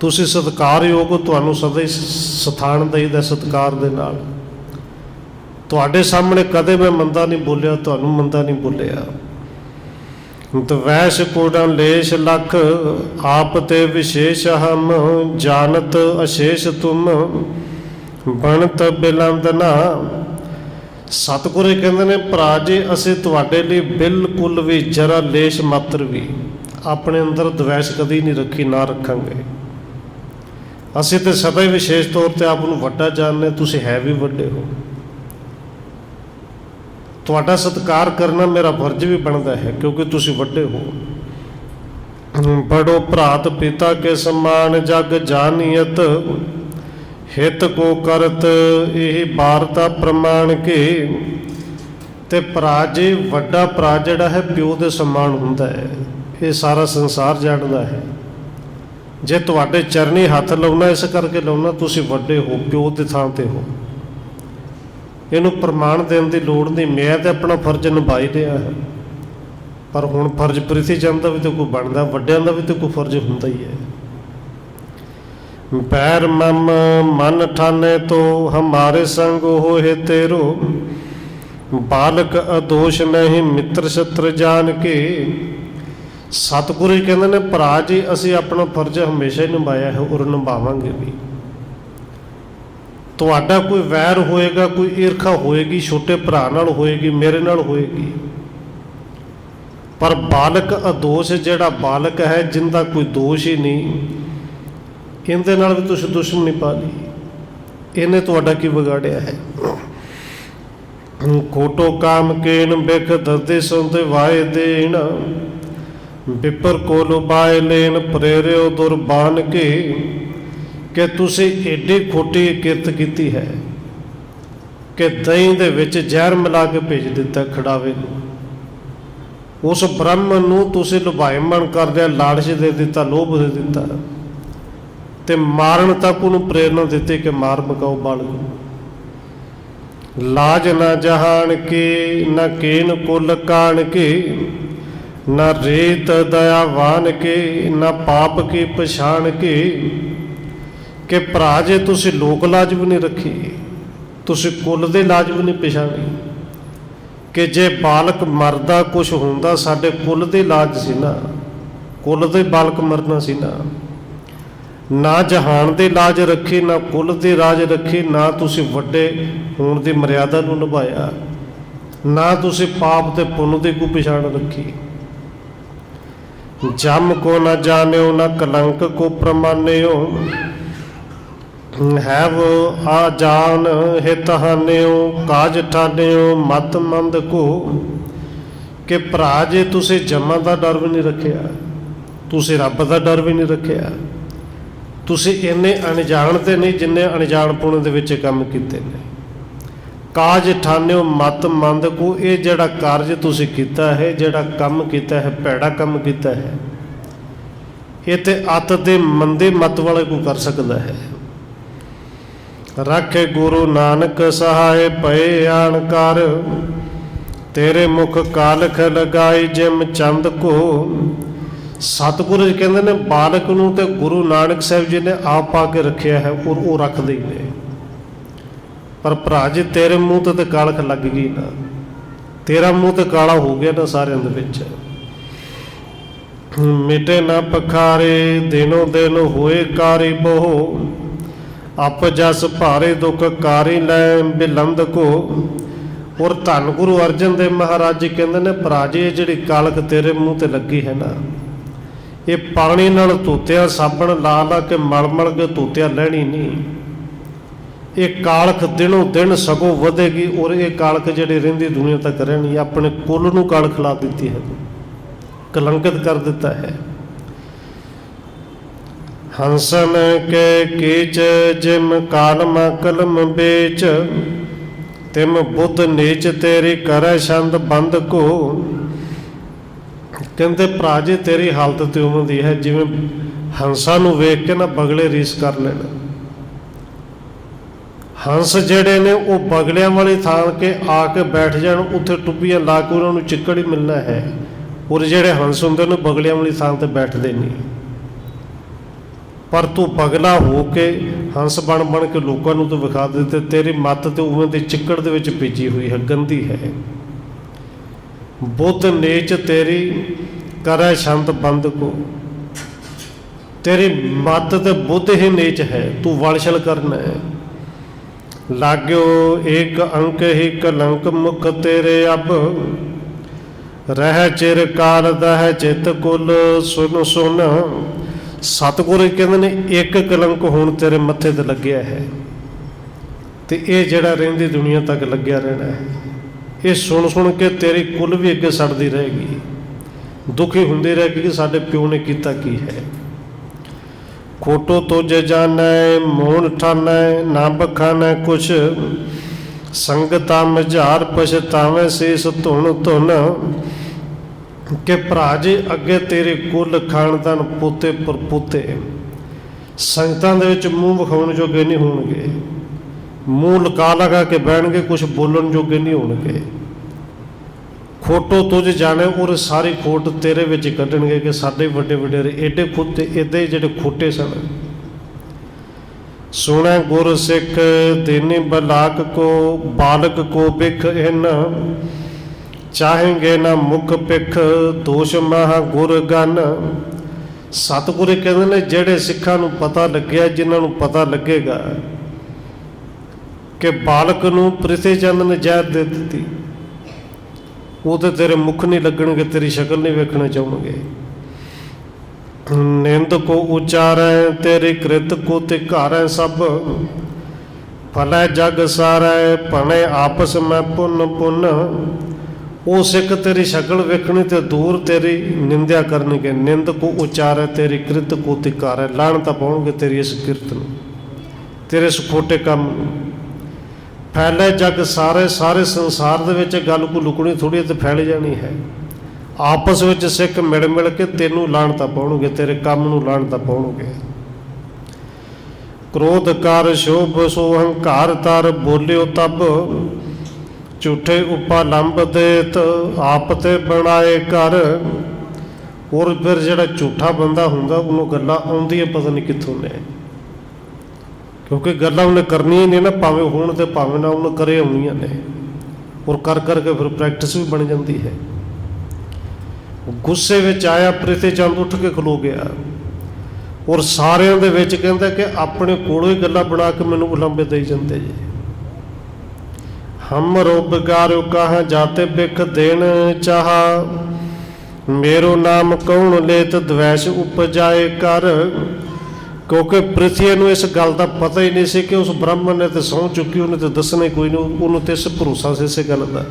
तुसीं सत्कार योग हो, तुहानूं सदा ही स्थान दईदा सत्कार दे नाल। तुहाडे सामने कदे मैं मंदा नहीं बोलिया, तुहानूं मंदा नहीं बोलिया। द्वैश कोड़ा लेश लख आप ते विशेष हम, जानत अशेष तुम बनत बिलंदना। सतगुरु कहते हैं भरा जी असीं तुहाडे लई बिल्कुल भी जरा लेश मात्र भी अपने अंदर द्वैश कदी नहीं रखी, ना रखांगे। असीं तो सदा ही विशेष तौर पर आपनूं वड्डा जानने, तुसीं है भी वड्डे हो। तुहाडा सत्कार करना मेरा फर्ज भी बनता है, क्योंकि तुसीं वड्डे हो। बड़ो भरात पिता के समान जग जानियत, हित को करत यही वारता प्रमाण के। ते भरा जी वड्डा भरा जिहड़ा है प्यो दे समान हुंदा है, ये सारा संसार जानदा है। जे तुहाडे चरनी हथ लाउणा इस करके लाउणा तुसीं वड्डे हो, प्यो दे थां ते हो। ਇਹਨੂੰ ਪ੍ਰਮਾਣ ਦੇਣ ਦੀ ਲੋੜ ਨਹੀਂ। ਮੈਂ ਤਾਂ ਆਪਣਾ ਫਰਜ਼ ਨਿਭਾਈ ਰਿਹਾ ਹੈ, ਪਰ ਹੁਣ ਫਰਜ਼ ਪ੍ਰੀਤੀ ਚੰਦ ਦਾ ਵੀ ਤਾਂ ਕੋਈ ਬਣਦਾ, ਵੱਡਿਆਂ ਦਾ ਵੀ ਤਾਂ ਕੋਈ ਫਰਜ਼ ਹੁੰਦਾ ਹੀ ਹੈ। ਪੈਰ ਮਮ ਮਨ ਠਾਨੇ ਤੋ ਹਮਾਰੇ ਸੰਗ ਹੋਏ ਤੇਰੋ, ਬਾਲਕ ਅਦੋਸ਼ ਨਹੀਂ ਮਿੱਤਰ ਸ਼ਤਰ ਜਾਣ ਕੇ। ਸਤਿਗੁਰੂ ਜੀ ਕਹਿੰਦੇ ਨੇ, ਭਰਾ ਜੀ ਅਸੀਂ ਆਪਣਾ ਫਰਜ਼ ਹਮੇਸ਼ਾ ਹੀ ਨਿਭਾਇਆ ਹੈ ਔਰ ਨਿਭਾਵਾਂਗੇ ਵੀ। ਤੁਹਾਡਾ ਕੋਈ ਵੈਰ ਹੋਏਗਾ, ਕੋਈ ਈਰਖਾ ਹੋਏਗੀ, ਛੋਟੇ ਭਰਾ ਨਾਲ ਹੋਏਗੀ, ਮੇਰੇ ਨਾਲ ਹੋਏਗੀ, ਪਰ ਬਾਲਕ ਅਦੋਸ਼, ਜਿਹੜਾ ਬਾਲਕ ਹੈ ਜਿੰਦਾ ਕੋਈ ਦੋਸ਼ ਹੀ ਨਹੀਂ, ਇਹਦੇ ਨਾਲ ਵੀ ਤੁਸੀਂ ਦੁਸ਼ਮਣੀ ਪਾ ਲਈ। ਇਹਨੇ ਤੁਹਾਡਾ ਕੀ ਵਿਗਾੜਿਆ ਹੈ? ਕੋਟੋ ਕਾਮ ਕੇਨ ਬਿਖ ਦਰਦੇ ਸੁਣਦੇ ਵਾਏ ਦੇਣ, ਵਿਪਰ ਕੋਲ ਬਾਏ ਲੈਣ ਪ੍ਰੇਰਿਓ ਦੁਰਬਾਨ ਕੇ। ਕਿ ਤੁਸੀਂ ਏਡੀ ਖੋਟੀ ਕਿਰਤ ਕੀਤੀ ਹੈ ਕਿ ਦਹੀਂ ਦੇ ਵਿੱਚ ਜ਼ਹਿਰ ਮਿਲਾ ਕੇ ਭੇਜ ਦਿੱਤਾ ਖੜਾਵੇ ਨੂੰ। ਉਸ ਬ੍ਰਾਹਮਣ ਨੂੰ ਤੁਸੀਂ ਲੁਭਾਇਮਾਨ ਕਰ ਲਿਆ, ਲਾਲਚ ਦੇ ਦਿੱਤਾ, ਲੋਭ ਦੇ ਦਿੱਤਾ, ਤੇ ਮਾਰਨ ਤੱਕ ਉਹਨੂੰ ਪ੍ਰੇਰਨਾ ਦਿੱਤੀ ਕਿ ਮਾਰ ਮਕਾਓ ਬਾਲਕ ਨੂੰ। ਲਾਜ ਨਾ ਜਹਾਨ ਕੇ ਨਾ ਕੇਨ ਕੁਲ ਕਾਣ ਕੇ, ਨਾ ਰੀਤ ਦਇਆਵਾਨ ਕੇ ਨਾ ਪਾਪ ਕੀ ਪਛਾਣ ਕੇ। ਕਿ ਭਰਾ ਜੇ ਤੁਸੀਂ ਲੋਕ ਲਾਜ ਵੀ ਨਹੀਂ ਰੱਖੀ, ਤੁਸੀਂ ਕੁੱਲ ਦੇ ਲਾਜ ਵੀ ਨਹੀਂ ਪਛਾਣੀ। ਕਿ ਜੇ ਬਾਲਕ ਮਰਦਾ ਕੁਛ ਹੁੰਦਾ, ਸਾਡੇ ਕੁੱਲ ਦੇ ਲਾਜ ਸੀ ਨਾ, ਕੁੱਲ ਦੇ ਬਾਲਕ ਮਰਨਾ ਸੀ ਨਾ। ਨਾ ਜਹਾਨ ਦੇ ਲਾਜ ਰੱਖੀ, ਨਾ ਕੁੱਲ ਦੇ ਰਾਜ ਰੱਖੀ, ਨਾ ਤੁਸੀਂ ਵੱਡੇ ਹੋਣ ਦੀ ਮਰਿਆਦਾ ਨੂੰ ਨਿਭਾਇਆ, ਨਾ ਤੁਸੀਂ ਪਾਪ ਤੇ ਪੁੰਨ ਦੀ ਕੋਈ ਪਛਾਣ ਰੱਖੀ। ਜਮ ਕੋ ਨਾ ਜਾਣਿਓ ਨਾ ਕਲੰਕ ਕੋ ਪ੍ਰਮਾਨਿਓ, ਹੈਵ ਆ ਜਾਨ ਹਿਤ ਹਾਨਿਓ ਕਾਜ ਠਾਨਿਓ ਮਤ ਮੰਦ ਕੋ। ਕਿ ਭਰਾ ਜੇ ਤੁਸੀਂ ਜਮਾਂ ਦਾ ਡਰ ਵੀ ਨਹੀਂ ਰੱਖਿਆ, ਤੁਸੀਂ ਰੱਬ ਦਾ ਡਰ ਵੀ ਨਹੀਂ ਰੱਖਿਆ, ਤੁਸੀਂ ਇੰਨੇ ਅਣਜਾਣ ਤੇ ਨਹੀਂ ਜਿੰਨੇ ਅਣਜਾਣਪੁਣ ਦੇ ਵਿੱਚ ਕੰਮ ਕੀਤੇ ਨੇ। ਕਾਜ ਠਾਨਿਓ ਮਤ ਮੰਦ ਕੋ, ਇਹ ਜਿਹੜਾ ਕਾਰਜ ਤੁਸੀਂ ਕੀਤਾ ਹੈ, ਜਿਹੜਾ ਕੰਮ ਕੀਤਾ ਹੈ, ਭੈੜਾ ਕੰਮ ਕੀਤਾ ਹੈ, ਇਹ ਤੇ ਅੱਤ ਦੇ ਮੰਦੇ ਮਤ ਵਾਲੇ ਕੋ ਕਰ ਸਕਦਾ ਹੈ। ਰੱਖੇ ਗੁਰੂ ਨਾਨਕ ਸਹਾਏ ਪਏ ਆਣ ਕਰ, ਤੇਰੇ ਮੁਖ ਕਾਲਖ ਲਗਾਈ ਜਿਮ ਚੰਦ ਕੋ। ਸਤਿਗੁਰੂ ਜੀ ਕਹਿੰਦੇ ਨੇ, ਬਾਲਕ ਨੂੰ ਤੇ ਗੁਰੂ ਨਾਨਕ ਸਾਹਿਬ ਜੀ ਨੇ ਆਪ ਪਾ ਕੇ ਰੱਖਿਆ ਹੈ ਔਰ ਉਹ ਰੱਖਦੇ ਹੀ ਨੇ। ਪਰ ਭਰਾ ਜੀ ਤੇਰੇ ਮੂੰਹ ਤੇ ਕਾਲਖ ਲੱਗ ਗਈ ਨਾ, ਤੇਰਾ ਮੂੰਹ ਤੇ ਕਾਲਾ ਹੋ ਗਿਆ ਨਾ ਸਾਰਿਆਂ ਦੇ ਵਿੱਚ। ਮਿਟੇ ਨਾ ਪਖਾਰੇ ਦਿਨੋਂ ਦਿਨ ਹੋਏ ਕਾਰੀ ਬਹੁ, ਅਪ ਜਸ ਭਾਰੇ ਦੁੱਖ ਕਾਰੀ ਲੈ ਬਿਲੰਦ ਕੋ। ਔਰ ਧੰਨ ਗੁਰੂ ਅਰਜਨ ਦੇਵ ਮਹਾਰਾਜ ਜੀ ਕਹਿੰਦੇ ਨੇ, ਭਰਾ ਜੀ ਇਹ ਜਿਹੜੀ ਕਾਲਖ ਤੇਰੇ ਮੂੰਹ ਤੇ ਲੱਗੀ ਹੈ ਨਾ, ਇਹ ਪਾਣੀ ਨਾਲ ਧੋਤਿਆ, ਸਾਬਣ ਲਾ ਲਾ ਕੇ ਮਲ ਮਲ ਕੇ ਧੋਤਿਆ ਲੈਣੀ ਨਹੀਂ। ਇਹ ਕਾਲਖ ਦਿਨੋਂ ਦਿਨ ਸਗੋਂ ਵਧੇਗੀ ਔਰ ਇਹ ਕਾਲਖ ਜਿਹੜੀ ਰਹਿੰਦੀ ਦੁਨੀਆ ਤੱਕ ਰਹਿਣੀ। ਆਪਣੇ ਕੁੱਲ ਨੂੰ ਕਾਲਖ ਲਾ ਦਿੱਤੀ ਹੈ, ਕਲੰਕਿਤ ਕਰ ਦਿੱਤਾ ਹੈ। ਹੰਸਨ ਕੇ ਕੀਚ ਜਿਮ ਕਾਲਮ ਕਲਮ ਵੇਚ, ਤਿਮ ਬੁੱਧ ਨੀਚ ਤੇਰੀ ਕਰੈ ਛੰਦ ਬੰਦ ਕੋ। ਕਹਿੰਦੇ ਭਰਾ ਜੀ ਤੇਰੀ ਹਾਲਤ ਤੇ ਉਵੇਂ ਦੀ ਹੈ ਜਿਵੇਂ ਹੰਸਾਂ ਨੂੰ ਵੇਖ ਕੇ ਨਾ ਬਗਲੇ ਰੀਸ ਕਰ ਲੈਣ। ਹੰਸ ਜਿਹੜੇ ਨੇ ਉਹ ਬਗਲਿਆਂ ਵਾਲੀ ਥਾਂ ਕੇ ਆ ਕੇ ਬੈਠ ਜਾਣ, ਉੱਥੇ ਟੁੱਬੀਆਂ ਲਾ ਕੇ ਉਹਨਾਂ ਨੂੰ ਚਿੱਕੜ ਹੀ ਮਿਲਣਾ ਹੈ। ਔਰ ਜਿਹੜੇ ਹੰਸ ਹੁੰਦੇ ਨੇ ਬਗਲਿਆਂ ਵਾਲੀ ਥਾਂ ਤੇ ਬੈਠਦੇ ਨਹੀਂ। ਪਰ ਤੂੰ ਬਗਲਾ ਹੋ ਕੇ ਹੰਸ ਬਣ ਬਣ ਕੇ ਲੋਕਾਂ ਨੂੰ ਤੂੰ ਵਿਖਾ ਦਿੱਤੇ, ਤੇਰੀ ਮੱਤ ਤੇ ਉਵੇਂ ਦੀ ਚਿੱਕੜ ਦੇ ਵਿੱਚ ਭੇਜੀ ਹੋਈ ਹੈ, ਗੰਦੀ ਹੈ। ਬੁੱਧ ਨੀਚ ਤੇਰੀ ਕਰੈ ਛੰਦ ਬੰਦ ਕੋ, ਤੇਰੀ ਮੱਤ ਤੇ ਬੁੱਧ ਹੀ ਨੀਚ ਹੈ, ਤੂੰ ਵਲਛਲ ਕਰਨਾ ਹੈ। ਲਾਗਿਓ ਇੱਕ ਅੰਕ ਹੀ ਕਲੰਕ ਮੁਖ ਤੇਰੇ ਅਬ, ਰਹਿ ਚਿਰ ਕਾਲ ਦਹਿ ਚਿਤ ਕੁਲ ਸੁਨ ਸੁਨ। ਸਤਿਗੁਰੂ ਕਹਿੰਦੇ ਨੇ ਇੱਕ ਕਲੰਕ ਹੁਣ ਤੇਰੇ ਮੱਥੇ ਤੇ ਲੱਗਿਆ ਹੈ, ਤੇ ਇਹ ਜਿਹੜਾ ਰਹਿੰਦੀ ਦੁਨੀਆ ਤੱਕ ਲੱਗਿਆ ਰਹਿਣਾ ਹੈ। ਇਹ ਸੁਣ ਸੁਣ ਕੇ ਤੇਰੀ ਕੁੱਲ ਵੀ ਅੱਗੇ ਸੜਦੀ ਰਹੇਗੀ, ਦੁਖੀ ਹੁੰਦੀ ਰਹੇਗੀ ਕਿ ਸਾਡੇ ਪਿਓ ਨੇ ਕੀਤਾ ਕੀ ਹੈ। ਖੋਟੋ ਤੁਝ ਜਾਣੈ ਮੋਹਨ ਠਾਨੈ ਨਾ ਬਖਾਨੈ ਕੁਛ, ਸੰਗਤਾ ਮਝਾਰ ਪਛਤਾਵੇਂ ਸੀਸ ਧੁਨ ਧੁਨ। ਕਿ ਭਰਾ ਜੀ ਅੱਗੇ ਤੇਰੇ ਕੁੱਲ ਖਾਨਦਾਨ ਪੋਤੇ ਪਰਪੋਤੇ ਸੰਗਤਾਂ ਦੇ ਵਿੱਚ ਮੂੰਹ ਵਿਖਾਉਣ ਜੋਗੇ ਨਹੀਂ ਹੋਣਗੇ। ਮੂੰਹ ਲਗਾ ਲਗਾ ਕੇ ਬਹਿਣਗੇ, ਕੁਛ ਬੋਲਣ ਜੋਗੇ ਨਹੀਂ ਹੋਣਗੇ। ਖੋਟੋ ਤੁਝ ਜਾਣੇ, ਔਰ ਸਾਰੀ ਖੋਟ ਤੇਰੇ ਵਿੱਚ ਕੱਢਣਗੇ ਕਿ ਸਾਡੇ ਵੱਡੇ ਵਡੇਰੇ ਏਡੇ ਖੁਦ ਇਹਦੇ ਜਿਹੜੇ ਖੋਟੇ ਸਨ। ਸੁਣੈ ਗੁਰ ਸਿੱਖ ਦੇਨੀ ਬਲਾਕ ਕੋ, ਬਾਲਕ ਕੋ ਬਿਖ ਇਨ, ਚਾਹੇਂਗੇ ਨਾ ਮੁਖ ਪਿੱਖ, ਦੋਸ਼ ਮਹਾ ਗੁਰ ਗਨ। ਸਤਿਗੁਰੂ ਕਹਿੰਦੇ ਨੇ ਜਿਹੜੇ ਸਿੱਖਾਂ ਨੂੰ ਪਤਾ ਲੱਗਿਆ, ਜਿਨ੍ਹਾਂ ਨੂੰ ਪਤਾ ਲੱਗੇਗਾ ਕਿ ਬਾਲਕ ਨੂੰ ਪ੍ਰਿਥੀ ਚੰਦ ਨੇ ਜ਼ਹਿਰ ਦੇ ਦਿੱਤੀ, ਉਹ ਤੇ ਤੇਰੇ ਮੁਖ ਨਹੀਂ ਲੱਗਣਗੇ, ਤੇਰੀ ਸ਼ਕਲ ਨਹੀਂ ਵੇਖਣਾ ਚਾਹਣਗੇ। ਨਿੰਦ ਕੋ ਉਚਾਰੈ ਤੇਰੀ ਕ੍ਰਿਤ ਕੋ ਧਿਕਾਰੈ, ਸਭ ਭਲੇ ਜਗ ਸਾਰੈ, ਭਣੇ ਆਪਸ ਮੈਂ ਪੁੰਨ ਪੁੰਨ। ਉਹ ਸਿੱਖ ਤੇਰੀ ਸ਼ਕਲ ਵੇਖਣੀ ਤੇ ਦੂਰ ਤੇਰੀ ਨਿੰਦਿਆ ਕਰਨਗੇ। ਨਿੰਦ ਕੋ ਉਚਾਰੈ ਤੇਰੀ ਕ੍ਰਿਤ ਕੋ ਧਿਕਾਰੈ, ਲਾਹਣਤਾਂ ਪਾਉਣਗੇ ਤੇਰੀ ਇਸ ਕਿਰਤ ਨੂੰ, ਤੇਰੇ ਇਸ ਖੋਟੇ ਕੰਮ ਨੂੰ। ਫੈਲੇ ਜਗ ਸਾਰੇ, ਸਾਰੇ ਸੰਸਾਰ ਦੇ ਵਿੱਚ ਗੱਲ ਕੋ ਲੁਕਣੀ ਥੋੜ੍ਹੀ ਤੇ ਫੈਲ ਜਾਣੀ ਹੈ। ਆਪਸ ਵਿੱਚ ਸਿੱਖ ਮਿਲ ਮਿਲ ਕੇ ਤੈਨੂੰ ਲਾਹਣਤਾਂ ਪਾਉਣਗੇ, ਤੇਰੇ ਕੰਮ ਨੂੰ ਲਾਹਣਤਾਂ ਪਾਉਣਗੇ। ਕ੍ਰੋਧ ਕਰ ਸ਼ੋਭ ਸੋ ਹੰਕਾਰ ਤਰ, ਬੋਲਿਓ ਤਬ ਝੂਠੇ ਉਪਾਲੰਬ ਦੇਤ, ਆਪ ਤੇ ਬਣਾਏ ਕਰ। ਔਰ ਫਿਰ ਜਿਹੜਾ ਝੂਠਾ ਬੰਦਾ ਹੁੰਦਾ ਉਹਨੂੰ ਗੱਲਾਂ ਆਉਂਦੀਆਂ ਪਤਾ ਨਹੀਂ ਕਿੱਥੋਂ ਨੇ, ਕਿਉਂਕਿ ਗੱਲਾਂ ਉਹਨੇ ਕਰਨੀਆਂ ਨਹੀਂ ਨਾ, ਭਾਵੇਂ ਹੋਣ ਤੇ ਭਾਵੇਂ ਨਾ ਉਹਨੇ ਕਰੇ ਆਉਣੀਆਂ ਨੇ। ਔਰ ਕਰ ਕਰਕੇ ਫਿਰ ਪ੍ਰੈਕਟਿਸ ਵੀ ਬਣ ਜਾਂਦੀ ਹੈ। ਗੁੱਸੇ ਵਿੱਚ ਆਇਆ ਪ੍ਰਿਥੀ ਚੰਦ ਉੱਠ ਕੇ ਖਲੋ ਗਿਆ, ਔਰ ਸਾਰਿਆਂ ਦੇ ਵਿੱਚ ਕਹਿੰਦਾ ਕਿ ਆਪਣੇ ਕੋਲੋਂ ਹੀ ਗੱਲਾਂ ਬਣਾ ਕੇ ਮੈਨੂੰ ਉਲੰਬੇ ਦੇਈ ਜਾਂਦੇ ਜੀ। ਹਮ ਰੋਬ ਗਾਰਿਓ ਕਹਾਂ ਜਾਤੇ ਬਿਖ ਦੇਣ ਚਾਹਾ, ਮੇਰੋ ਨਾਮ ਕੌਣ ਲੇਤ ਦਵੈਸ਼ ਉਪਜਾਏ ਕਰ। ਕਿਉਂਕਿ ਪ੍ਰਿਥੀ ਨੂੰ ਇਸ ਗੱਲ ਦਾ ਪਤਾ ਹੀ ਨਹੀਂ ਸੀ ਕਿ ਉਸ ਬ੍ਰਾਹਮਣ ਨੇ ਤੇ ਸਹੁੰ ਚੁੱਕੀ, ਉਹਨੇ ਤੇ ਦੱਸਣਾ ਕੋਈ ਨਹੀਂ, ਉਹਨੂੰ ਤੇ ਇਸ ਭਰੋਸਾ ਸੀ ਇਸੇ ਗੱਲ ਦਾ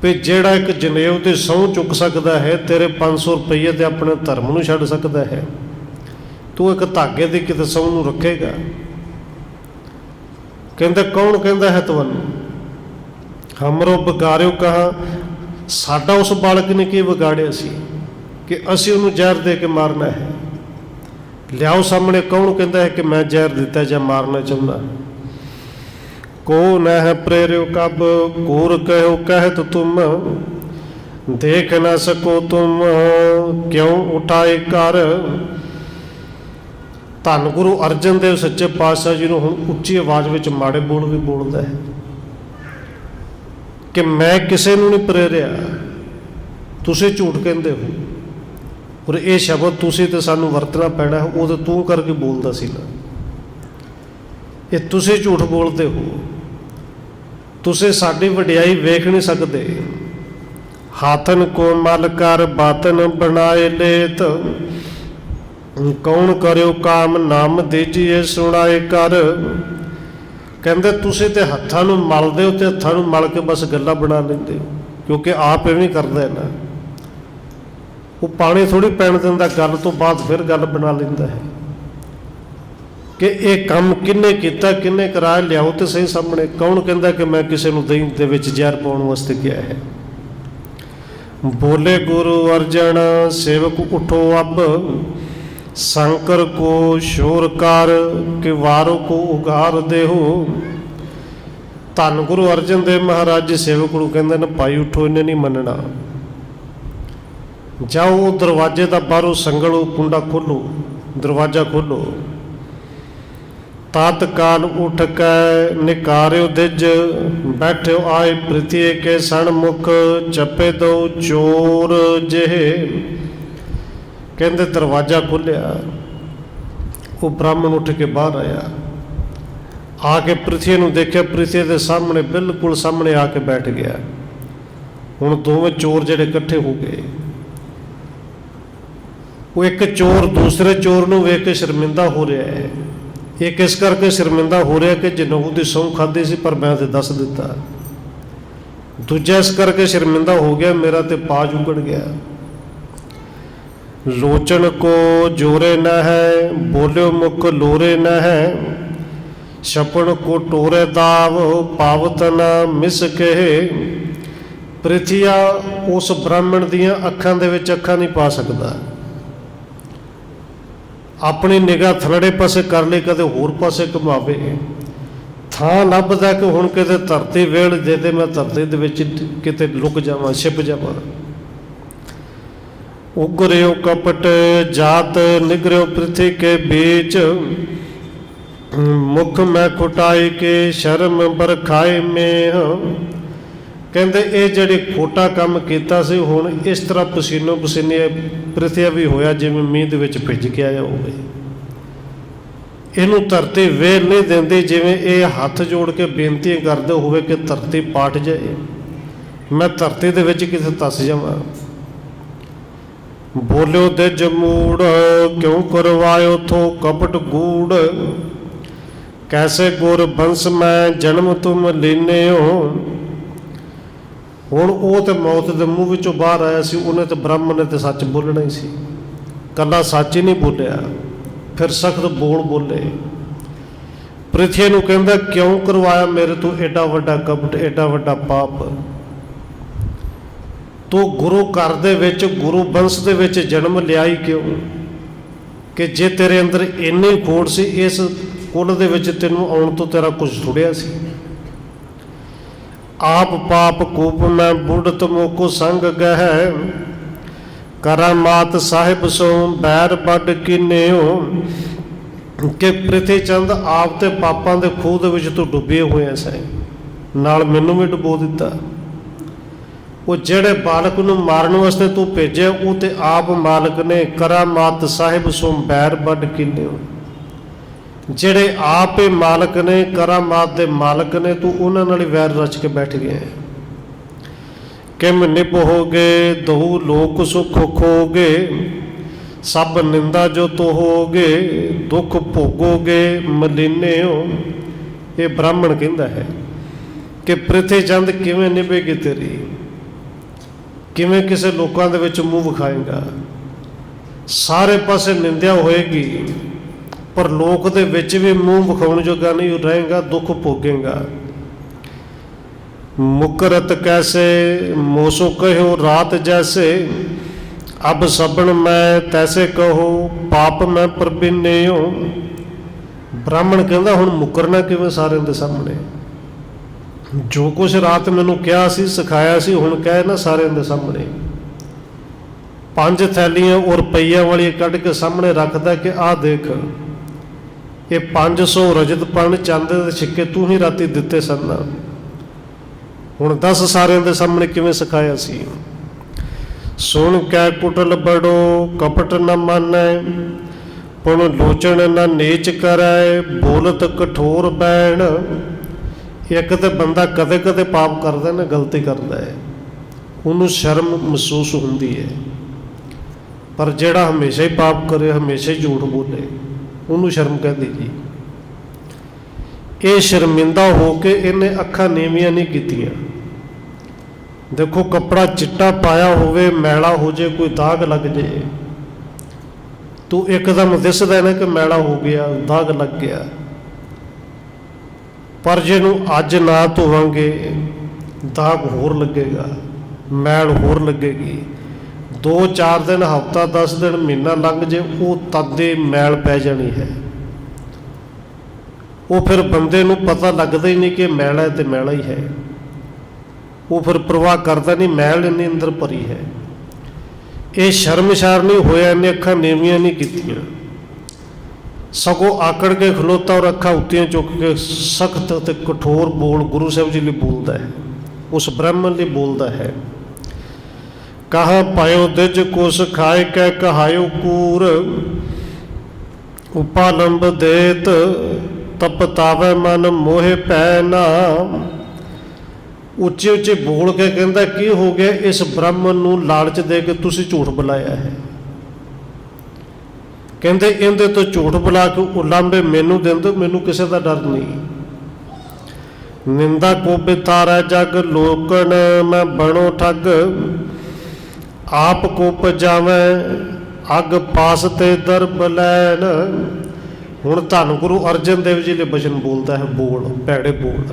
ਵੀ ਜਿਹੜਾ ਇੱਕ ਜਨੇਊ ਤੇ ਸਹੁੰ ਚੁੱਕ ਸਕਦਾ ਹੈ, ਤੇਰੇ 500 ਰੁਪਈਏ ਤੇ ਆਪਣੇ ਧਰਮ ਨੂੰ ਛੱਡ ਸਕਦਾ ਹੈ, ਤੂੰ ਇੱਕ ਧਾਗੇ ਦੀ ਕਿਤੇ ਸਹੁੰ ਨੂੰ ਰੱਖੇਗਾ। ਕਹਿੰਦਾ ਕੌਣ ਕਹਿੰਦਾ ਹੈ ਤੁਹਾਨੂੰ? ਹਮਰੋ ਵਿਗਾੜਿਓ ਕਹਾ, ਸਾਡਾ ਉਸ ਬਾਲਕ ਨੇ ਕੀ ਵਿਗਾੜਿਆ ਸੀ ਕਿ ਅਸੀਂ ਉਹਨੂੰ ਜ਼ਹਿਰ ਦੇ ਕੇ ਮਾਰਨਾ ਹੈ? ਲਿਆਓ ਸਾਹਮਣੇ, ਕੌਣ ਕਹਿੰਦਾ ਹੈ ਕਿ ਮੈਂ ਜ਼ਹਿਰ ਦਿੱਤਾ ਜਾਂ ਮਾਰਨਾ ਚਾਹੁੰਦਾ? ਕੋ ਨਹਿ ਪ੍ਰੇਰਿਓ ਕਬ, ਕੂਰ ਕਹਿਓ ਕਹਿਤ ਤੁਮ, ਦੇਖ ਨਾ ਸਕੋ ਤੁਮ, ਕਿਉਂ ਉਠਾਏ ਕਰ। ਧੰਨ ਗੁਰੂ ਅਰਜਨ ਦੇਵ ਸੱਚੇ ਪਾਤਸ਼ਾਹ ਜੀ ਨੂੰ ਹੁਣ ਉੱਚੀ ਆਵਾਜ਼ ਵਿੱਚ ਮਾੜੇ ਬੋਲ ਵੀ ਬੋਲਦਾ ਹੈ ਕਿ ਮੈਂ ਕਿਸੇ ਨੂੰ ਨਹੀਂ ਪ੍ਰੇਰਿਆ, ਤੁਸੀਂ ਝੂਠ ਕਹਿੰਦੇ ਹੋ। ਔਰ ਇਹ ਸ਼ਬਦ ਤੁਸੀਂ ਤੇ ਸਾਨੂੰ ਵਰਤਣਾ ਪੈਣਾ, ਉਹ ਤਾਂ ਤੂੰ ਕਰਕੇ ਬੋਲਦਾ ਸੀ ਨਾ, ਇਹ ਤੁਸੀਂ ਝੂਠ ਬੋਲਦੇ ਹੋ। ਤੁਸੀਂ ਸਾਡੀ ਵਡਿਆਈ ਵੇਖ ਨਹੀਂ ਸਕਦੇ। ਹਾਥਨ ਕੋ ਮਲ ਕਰ ਬਾਤਨ ਬਣਾਏ ਲੇਤ, ਕੌਣ ਕਰਿਓ ਕਾਮ ਨਾਮ ਦੀਜੀਏ ਸੁਣਾਏ ਕਰ। ਕਹਿੰਦੇ ਤੁਸੀਂ ਤੇ ਹੱਥਾਂ ਨੂੰ ਮਲਦੇ ਹੋ ਤੇ ਹੱਥਾਂ ਨੂੰ ਮਲ ਕੇ ਬਸ ਗੱਲਾਂ ਬਣਾ ਲੈਂਦੇ ਹੋ, ਕਿਉਂਕਿ ਆਪ ਇਵੇਂ ਕਰਦਾ ਨਾ, ਉਹ ਪਾਣੀ ਥੋੜ੍ਹੀ ਪੈਣ ਦਿੰਦਾ, ਗੱਲ ਤੋਂ ਬਾਅਦ ਫਿਰ ਗੱਲ ਬਣਾ ਲੈਂਦਾ ਹੈ ਕਿ ਇਹ ਕੰਮ ਕਿਹਨੇ ਕੀਤਾ, ਕਿਹਨੇ ਕਰਾਇਆ, ਲਿਆਓ ਤੇ ਸਹੀ ਸਾਹਮਣੇ। ਕੌਣ ਕਹਿੰਦਾ ਕਿ ਮੈਂ ਕਿਸੇ ਨੂੰ ਦਹੀਂ ਦੇ ਵਿੱਚ ਜ਼ਹਿਰ ਪਾਉਣ ਵਾਸਤੇ ਗਿਆ ਹੈ? ਬੋਲੇ ਗੁਰੂ ਅਰਜਨ ਸੇਵਕ ਉਠੋ ਅਬ, ਸ਼ੰਕਰ ਕੋ ਸ਼ੋਰ ਕਰ ਕਿ ਵਾਰੋ ਕੋ ਉਗਾਰ ਦੇਹੋ। ਧੰਨ ਗੁਰੂ ਅਰਜਨ ਦੇਵ ਮਹਾਰਾਜ ਜੀ ਸੇਵਕ ਨੂੰ ਕਹਿੰਦੇ ਨੇ, ਭਾਈ ਉਠੋ, ਇਹਨੇ ਨਹੀਂ ਮੰਨਣਾ। ਜਾਓ ਉਹ ਦਰਵਾਜ਼ੇ ਦਾ ਬਾਹਰੋਂ ਸੰਗਲ ਕੁੰਡਾ ਖੋਲੋ, ਦਰਵਾਜ਼ਾ ਖੋਲੋ। ਤਤਕਾਲ ਉੱਠ ਕੇ ਨਿਕਾਰਿਓ ਦਿਜ, ਬੈਠਿਓ ਆਏ ਪ੍ਰਿਥੀ ਕੇ ਸਣਮੁਖ, ਚੱਪੇ ਦੋ ਚੋਰ ਜਿਹੇ। ਕਹਿੰਦੇ ਦਰਵਾਜ਼ਾ ਖੋਲ੍ਹਿਆ, ਉਹ ਬ੍ਰਾਹਮਣ ਉੱਠ ਕੇ ਬਾਹਰ ਆਇਆ, ਆ ਕੇ ਪ੍ਰਿਥੀ ਨੂੰ ਦੇਖਿਆ, ਪ੍ਰਿਥੀ ਦੇ ਸਾਹਮਣੇ ਬਿਲਕੁਲ ਸਾਹਮਣੇ ਆ ਕੇ ਬੈਠ ਗਿਆ। ਹੁਣ ਦੋਵੇਂ ਚੋਰ ਜਿਹੜੇ ਇਕੱਠੇ ਹੋ ਗਏ, ਉਹ ਇੱਕ ਚੋਰ ਦੂਸਰੇ ਚੋਰ ਨੂੰ ਵੇਖ ਕੇ ਸ਼ਰਮਿੰਦਾ ਹੋ ਰਿਹਾ ਹੈ। ਇਹ ਕਿਸ ਕਰਕੇ ਸ਼ਰਮਿੰਦਾ ਹੋ ਰਿਹਾ ਕਿ ਜਨੇਊ ਦੀ ਸਹੁੰ ਖਾਧੀ ਸੀ ਪਰ ਮੈਂ ਤੇ ਦੱਸ ਦਿੱਤਾ। ਦੂਜਾ ਇਸ ਕਰਕੇ ਸ਼ਰਮਿੰਦਾ ਹੋ ਗਿਆ, ਮੇਰਾ ਤੇ ਪਾਜ ਉਗੜ ਗਿਆ। ਲੋਚਨ ਕੋ ਜੋਰੇ ਨ ਹੈ, ਬੋਲਿਓ ਮੁਖ ਲੋਰੇ ਨ ਹੈ, ਛਪਣ ਕੋ ਟੋਰੇ ਦਾਵ, ਪਾਵਤ ਨ ਮਿਸ ਕਹੇ। ਪ੍ਰਿਥੀਆ ਉਸ ਬ੍ਰਾਹਮਣ ਦੀਆਂ ਅੱਖਾਂ ਦੇ ਵਿੱਚ ਅੱਖਾਂ ਨਹੀਂ ਪਾ ਸਕਦਾ, ਆਪਣੀ ਨਿਗਾਹ ਥਲੜੇ ਪਾਸੇ ਕਰ ਲਈ, ਕਦੇ ਹੋਰ ਪਾਸੇ ਘੁਮਾਵੇ ਥਾਂ ਲੱਭਦਾ ਕਿ ਹੁਣ ਕਿਤੇ ਧਰਤੀ ਵੇੜ ਦੇ ਤੇ ਮੈਂ ਧਰਤੀ ਦੇ ਵਿੱਚ ਕਿਤੇ ਲੁਕ ਜਾਵਾਂ, ਛਿਪ ਜਾਵਾਂ। ਉਗਰਿਓ ਕਪਟ ਜਾਤ ਨਿਗਰਿਓ ਪ੍ਰਿਥੀ ਕੇ ਬੀਚ, ਮੁਖ ਮੈਂ ਖੁਟਾਈ ਕੇ ਸ਼ਰਮ ਬਰਖਾਏ ਮੇਹ। ਕਹਿੰਦੇ ਇਹ ਜਿਹੜੇ ਖੋਟਾ ਕੰਮ ਕੀਤਾ ਸੀ, ਹੁਣ ਇਸ ਤਰ੍ਹਾਂ ਪਸੀਨੋ ਪਸੀਨੇ ਪ੍ਰਿਥਿਆ ਵੀ ਹੋਇਆ ਜਿਵੇਂ ਮੀਂਹ ਦੇ ਵਿੱਚ ਭਿੱਜ ਕੇ ਆਇਆ ਹੋਵੇ। ਇਹਨੂੰ ਧਰਤੀ ਵੇਲ ਨਹੀਂ ਦਿੰਦੀ, ਜਿਵੇਂ ਇਹ ਹੱਥ ਜੋੜ ਕੇ ਬੇਨਤੀ ਕਰਦੇ ਹੋਵੇ ਕਿ ਧਰਤੀ ਪਾਟ ਜਾਏ, ਮੈਂ ਧਰਤੀ ਦੇ ਵਿੱਚ ਕਿਤੇ ਧੱਸ ਜਾਵਾਂ। ਬੋਲਿਓ ਦੇ ਜਮੂੜ ਕਿਉਂ ਕਰਵਾਇਓ ਥੋ ਕਪਟ ਗੂੜ, ਕੈਸੇ ਗੁਰ ਬੰਸ ਮੈਂ ਜਨਮ ਤੁਮ ਲੀਨਿਓ। ਹੁਣ ਉਹ ਤੇ ਮੌਤ ਦੇ ਮੂੰਹ ਵਿੱਚੋਂ ਬਾਹਰ ਆਇਆ ਸੀ, ਉਹਨੇ ਤੇ ਬ੍ਰਹਮ ਨੇ ਤੇ ਸੱਚ ਬੋਲਣਾ ਹੀ ਸੀ, ਕੱਲਾ ਸੱਚ ਹੀ ਨਹੀਂ ਬੋਲਿਆ, ਫਿਰ ਸਖਤ ਬੋਲ ਬੋਲੇ। ਪ੍ਰਿਥੀ ਨੂੰ ਕਹਿੰਦਾ ਕਿਉਂ ਕਰਵਾਇਆ ਮੇਰੇ ਤੋਂ ਐਡਾ ਵੱਡਾ ਕਪਟ, ਐਡਾ ਵੱਡਾ ਪਾਪ। ਤੂੰ ਗੁਰੂ ਘਰ ਦੇ ਵਿੱਚ, ਗੁਰੂ ਬੰਸ ਦੇ ਵਿੱਚ ਜਨਮ ਲਿਆਈ ਕਿਉਂ? ਕਿ ਜੇ ਤੇਰੇ ਅੰਦਰ ਇੰਨੀ ਖੋਟ ਸੀ, ਇਸ ਕੁਲ ਦੇ ਵਿੱਚ ਤੈਨੂੰ ਆਉਣ ਤੋਂ ਤੇਰਾ ਕੁਝ ਥੁੜਿਆ ਸੀ। ਆਪ ਪਾਪ ਕੂਪ ਮੈਂ ਬੁੜਤ ਮੋਕੋ ਸੰਗ ਗਹਿ, ਕਰਾਮਾਤ ਸਾਹਿਬ ਸੋ ਬੈਰ ਵੱਡ ਕੀਨਿਓ। ਕਿ ਪ੍ਰਿਥੀ ਚੰਦ ਆਪ ਤੇ ਪਾਪਾਂ ਦੇ ਖੂਹ ਦੇ ਵਿੱਚ ਤੂੰ ਡੁੱਬੇ ਹੋਏ ਸੈਂ, ਨਾਲ ਮੈਨੂੰ ਵੀ ਡੁਬੋ ਦਿੱਤਾ। ਉਹ ਜਿਹੜੇ ਬਾਲਕ ਨੂੰ ਮਾਰਨ ਵਾਸਤੇ ਤੂੰ ਭੇਜਿਆ, ਉਹ ਤੇ ਆਪ ਮਾਲਕ ਨੇ ਕਰਾਮਾਤ ਸਾਹਿਬ ਸੋ ਬੈਰ ਵੱਡ ਕੀਨਿਓ। ਜਿਹੜੇ ਆਪ ਹੀ ਮਾਲਕ ਨੇ, ਕਰਾਮਾਤ ਦੇ ਮਾਲਕ ਨੇ, ਤੂੰ ਉਹਨਾਂ ਨਾਲ ਹੀ ਵੈਰ ਰਚ ਕੇ ਬੈਠ ਗਏ। ਕਿਮ ਨਿਭ ਹੋਗੇ ਦਹੂ ਲੋਕ ਸੁਖ ਖੋਗੇ, ਸਭ ਨਿੰਦਾ ਜੋ ਤੋ ਹੋਗੇ ਦੁੱਖ ਭੋਗੋਗੇ ਮਲੀਨਿਓ। ਇਹ ਬ੍ਰਾਹਮਣ ਕਹਿੰਦਾ ਹੈ ਕਿ ਪ੍ਰਿਥੀ ਚੰਦ ਕਿਵੇਂ ਨਿਭੇਗੀ ਤੇਰੀ, ਕਿਵੇਂ ਕਿਸੇ ਲੋਕਾਂ ਦੇ ਵਿੱਚ ਮੂੰਹ ਵਿਖਾਏਗਾ। ਸਾਰੇ ਪਾਸੇ ਨਿੰਦਿਆ ਹੋਏਗੀ, ਪਰ ਲੋਕ ਦੇ ਵਿੱਚ ਵੀ ਮੂੰਹ ਵਿਖਾਉਣ ਜੋਗਾ ਨਹੀਂ ਰਹੇਗਾ, ਦੁੱਖ ਭੋਗੇਗਾ। ਮੁਕਰਤ ਕੈਸੇ ਮੋਸੋ ਕਹਿਓ ਰਾਤ ਜੈਸੇ, ਅਬ ਸਬਣ ਮੈਂ ਤੈਸੇ ਕਹੋ ਪਾਪ ਮੈਂ ਪ੍ਰਬੀਨਿਓ। ਬ੍ਰਾਹਮਣ ਕਹਿੰਦਾ ਹੁਣ ਮੁਕਰਨਾ ਕਿਵੇਂ ਸਾਰਿਆਂ ਦੇ ਸਾਹਮਣੇ? ਜੋ ਕੁਛ ਰਾਤ ਮੈਨੂੰ ਕਿਹਾ ਸੀ, ਸਿਖਾਇਆ ਸੀ, ਹੁਣ ਕਹਿ ਨਾ ਸਾਰਿਆਂ ਦੇ ਸਾਹਮਣੇ। 5 ਥੈਲੀਆਂ ਉਹ ਰੁਪਈਆਂ ਵਾਲੀਆਂ ਕੱਢ ਕੇ ਸਾਹਮਣੇ ਰੱਖਦਾ ਕਿ ਆਹ ਦੇਖ, ਇਹ 500 ਰਜਤ ਪਣ ਚਾਂਦੇ ਦੇ ਸਿੱਕੇ ਤੂੰ ਹੀ ਰਾਤੀ ਦਿੱਤੇ ਸਨ। ਹੁਣ ਦੱਸ ਸਾਰਿਆਂ ਦੇ ਸਾਹਮਣੇ ਕਿਵੇਂ ਸਿਖਾਇਆ ਸੀ। ਸੁਣ ਕੈ ਕੁਟਲ ਬੜੋ ਕਪਟ ਨ ਮਾਨੈ, ਪੁਣ ਲੋਚਣ ਨ ਨੀਚ ਕਰੈ ਬੋਲਤ ਕਠੋਰ ਬੈਣ। ਇੱਕ ਤਾਂ ਬੰਦਾ ਕਦੇ ਕਦੇ ਪਾਪ ਕਰਦਾ ਨਾ, ਗਲਤੀ ਕਰਦਾ ਹੈ, ਉਹਨੂੰ ਸ਼ਰਮ ਮਹਿਸੂਸ ਹੁੰਦੀ ਹੈ, ਪਰ ਜਿਹੜਾ ਹਮੇਸ਼ਾ ਹੀ ਪਾਪ ਕਰੇ, ਹਮੇਸ਼ਾ ਹੀ ਝੂਠ ਬੋਲੇ, ਉਹਨੂੰ ਸ਼ਰਮ ਕਹਿੰਦੀ ਜੀ। ਇਹ ਸ਼ਰਮਿੰਦਾ ਹੋ ਕੇ ਇਹਨੇ ਅੱਖਾਂ ਨੀਵੀਆਂ ਨਹੀਂ ਕੀਤੀਆਂ। ਦੇਖੋ ਕੱਪੜਾ ਚਿੱਟਾ ਪਾਇਆ ਹੋਵੇ, ਮੈਲਾ ਹੋ ਜੇ, ਕੋਈ ਦਾਗ ਲੱਗ ਜੇ, ਤੂੰ ਇੱਕਦਮ ਦਿਸਦਾ ਨਾ ਕਿ ਮੈਲਾ ਹੋ ਗਿਆ, ਦਾਗ ਲੱਗ ਗਿਆ। ਪਰ ਜਿਹਨੂੰ ਅੱਜ ਨਾ ਧੋਵਾਂਗੇ, ਦਾਗ ਹੋਰ ਲੱਗੇਗਾ, ਮੈਲ ਹੋਰ ਲੱਗੇਗੀ। 2-4 ਦਿਨ, ਹਫ਼ਤਾ, 10 ਦਿਨ, ਮਹੀਨਾ ਲੰਘ ਜੇ, ਉਹ ਤਦੇ ਮੈਲ ਪੈ ਜਾਣੀ ਹੈ। ਉਹ ਫਿਰ ਬੰਦੇ ਨੂੰ ਪਤਾ ਲੱਗਦਾ ਹੀ ਨਹੀਂ ਕਿ ਮੈਲਾ ਹੈ ਤੇ ਮੈਲਾ ਹੀ ਹੈ। ਉਹ ਫਿਰ ਪ੍ਰਵਾਹ ਕਰਦਾ ਨਹੀਂ, ਮੈਲ ਇੰਨੀ ਅੰਦਰ ਭਰੀ ਹੈ। ਇਹ ਸ਼ਰਮਸ਼ਾਰ ਨਹੀਂ ਹੋਇਆ, ਇਹਨੇ ਅੱਖਾਂ ਨੀਵੀਆਂ ਨਹੀਂ ਕੀਤੀਆਂ, ਸਗੋਂ ਆਕੜ ਕੇ ਖਲੋਤਾ ਔਰ ਅੱਖਾਂ ਉੱਤੀਆਂ ਚੁੱਕ ਕੇ ਸਖਤ ਅਤੇ ਕਠੋਰ ਬੋਲ ਗੁਰੂ ਸਾਹਿਬ ਜੀ ਲਈ ਬੋਲਦਾ ਹੈ, ਉਸ ਬ੍ਰਾਹਮਣ ਲਈ ਬੋਲਦਾ ਹੈ। ਕਹਾ ਪਾਇਓ ਦਿਜ ਕੁਸ ਖਾਏ ਕੈ ਕਹਾਇਓ ਕੂਰ, ਉਪਾਲੰਬ ਦੇਤ ਤਪਤਾਵੇ ਮਨ ਮੋਹਿ ਪੈ ਨਾ। ਉੱਚੇ ਉੱਚੇ ਬੋਲ ਕੇ ਕਹਿੰਦਾ ਕੀ ਹੋ ਗਿਆ, ਇਸ ਬ੍ਰਾਹਮਣ ਨੂੰ ਲਾਲਚ ਦੇ ਕੇ ਤੁਸੀਂ ਝੂਠ ਬੁਲਾਇਆ ਹੈ। ਕਹਿੰਦੇ ਇਹਦੇ ਤੋਂ ਝੂਠ ਬੁਲਾ ਕੇ ਉਲਾਂਭੇ ਮੈਨੂੰ ਦਿੰਦੇ, ਮੈਨੂੰ ਕਿਸੇ ਦਾ ਡਰ ਨਹੀਂ। ਨਿੰਦਾ ਕੋ ਬਿਤਾਰਾ ਜਗ ਲੋਕਣ ਮੈਂ ਬਣੋ ਠੱਗ, ਆਪ ਕੋ ਪਜਾਵੇਂ ਅੱਗ ਪਾਸ ਤੇ ਦਰਬ ਲੈਣ। ਹੁਣ ਧੰਨ ਗੁਰੂ ਅਰਜਨ ਦੇਵ ਜੀ ਨੇ ਬਚਨ ਬੋਲਦਾ ਹੈ, ਬੋਲ ਭੈੜੇ ਬੋਲ।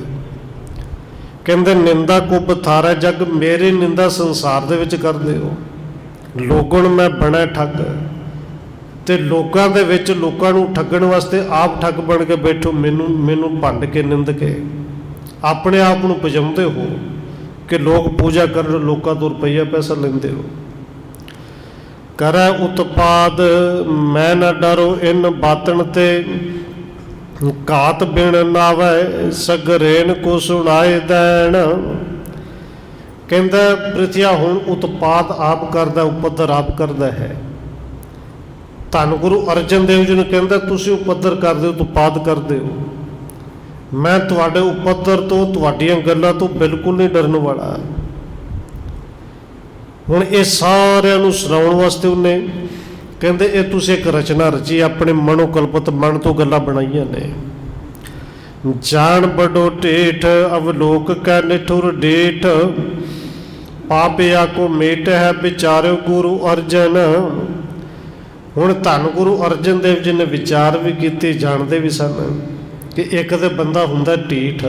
ਕਹਿੰਦੇ ਨਿੰਦਾ ਕੋ ਬਿਤਾਰਾ ਜਗ, ਮੇਰੀ ਨਿੰਦਾ ਸੰਸਾਰ ਦੇ ਵਿੱਚ ਕਰਦੇ ਹੋ। ਲੋਗਣ ਮੈਂ ਬਣਾ ਠੱਗ, ਤੇ ਲੋਕਾਂ ਦੇ ਵਿੱਚ ਲੋਕਾਂ ਨੂੰ ਠੱਗਣ ਵਾਸਤੇ ਆਪ ਠੱਗ ਬਣ ਕੇ ਬੈਠੋ, ਮੈਨੂੰ ਭੰਡ ਕੇ ਨਿੰਦ ਕੇ ਆਪਣੇ ਆਪ ਨੂੰ ਪਜਾਉਂਦੇ ਹੋ ਕਿ ਲੋਕ ਪੂਜਾ ਕਰਨ, ਲੋਕਾਂ ਤੋਂ ਰੁਪਈਆ ਪੈਸਾ ਲੈਂਦੇ ਹੋ। ਕਰੈ ਉਤਪਾਦ ਮੈਂ ਨਾ ਡਰੋ ਇਨ ਬਾਤਣ ਤੇ, ਘਾਤ ਬਿਨ ਨਾਵੈ ਸਗਰੇਨ ਕੋ ਸੁਣਾਏ ਦੇਣ। ਕਹਿੰਦਾ ਪ੍ਰਿਥਿਆ ਹੁਣ ਉਤਪਾਦ ਆਪ ਕਰਦਾ, ਉਪੱਦਰ ਆਪ ਕਰਦਾ ਹੈ। ਧੰਨ ਗੁਰੂ ਅਰਜਨ ਦੇਵ ਜੀ ਨੂੰ ਕਹਿੰਦਾ ਤੁਸੀਂ ਉਪੱਦਰ ਕਰਦੇ ਹੋ, ਉਤਪਾਦ ਕਰਦੇ ਹੋ, ਮੈਂ ਤੁਹਾਡੇ ਉਪੱਦਰ ਤੋਂ, ਤੁਹਾਡੀਆਂ ਗੱਲਾਂ ਤੋਂ ਬਿਲਕੁਲ ਨਹੀਂ ਡਰਨ ਵਾਲਾ। ਹੁਣ ਇਹ ਸਾਰਿਆਂ ਨੂੰ ਸੁਣਾਉਣ ਵਾਸਤੇ ਉਹਨੇ ਕਹਿੰਦੇ ਇਹ ਤੁਸੀਂ ਇੱਕ ਰਚਨਾ ਰਚੀ, ਆਪਣੇ ਮਨੋ ਕਲਪਤ ਮਨ ਤੋਂ ਗੱਲਾਂ ਬਣਾਈਆਂ ਨੇ। ਜਾਣ ਬੜੋ ਢੇਠ ਅਵਲੋਕ ਕੈ ਨਿਠੁਰ ਡੇਠ, ਪਾਪਿਆ ਕੋ ਮੇਟ ਹੈ ਵਿਚਾਰਿਓ ਗੁਰੂ ਅਰਜਨ। ਹੁਣ ਧੰਨ ਗੁਰੂ ਅਰਜਨ ਦੇਵ ਜੀ ਨੇ ਵਿਚਾਰ ਵੀ ਕੀਤੇ, ਜਾਣਦੇ ਵੀ ਸਨ ਕਿ ਇੱਕ ਤਾਂ ਬੰਦਾ ਹੁੰਦਾ ਢੀਠ,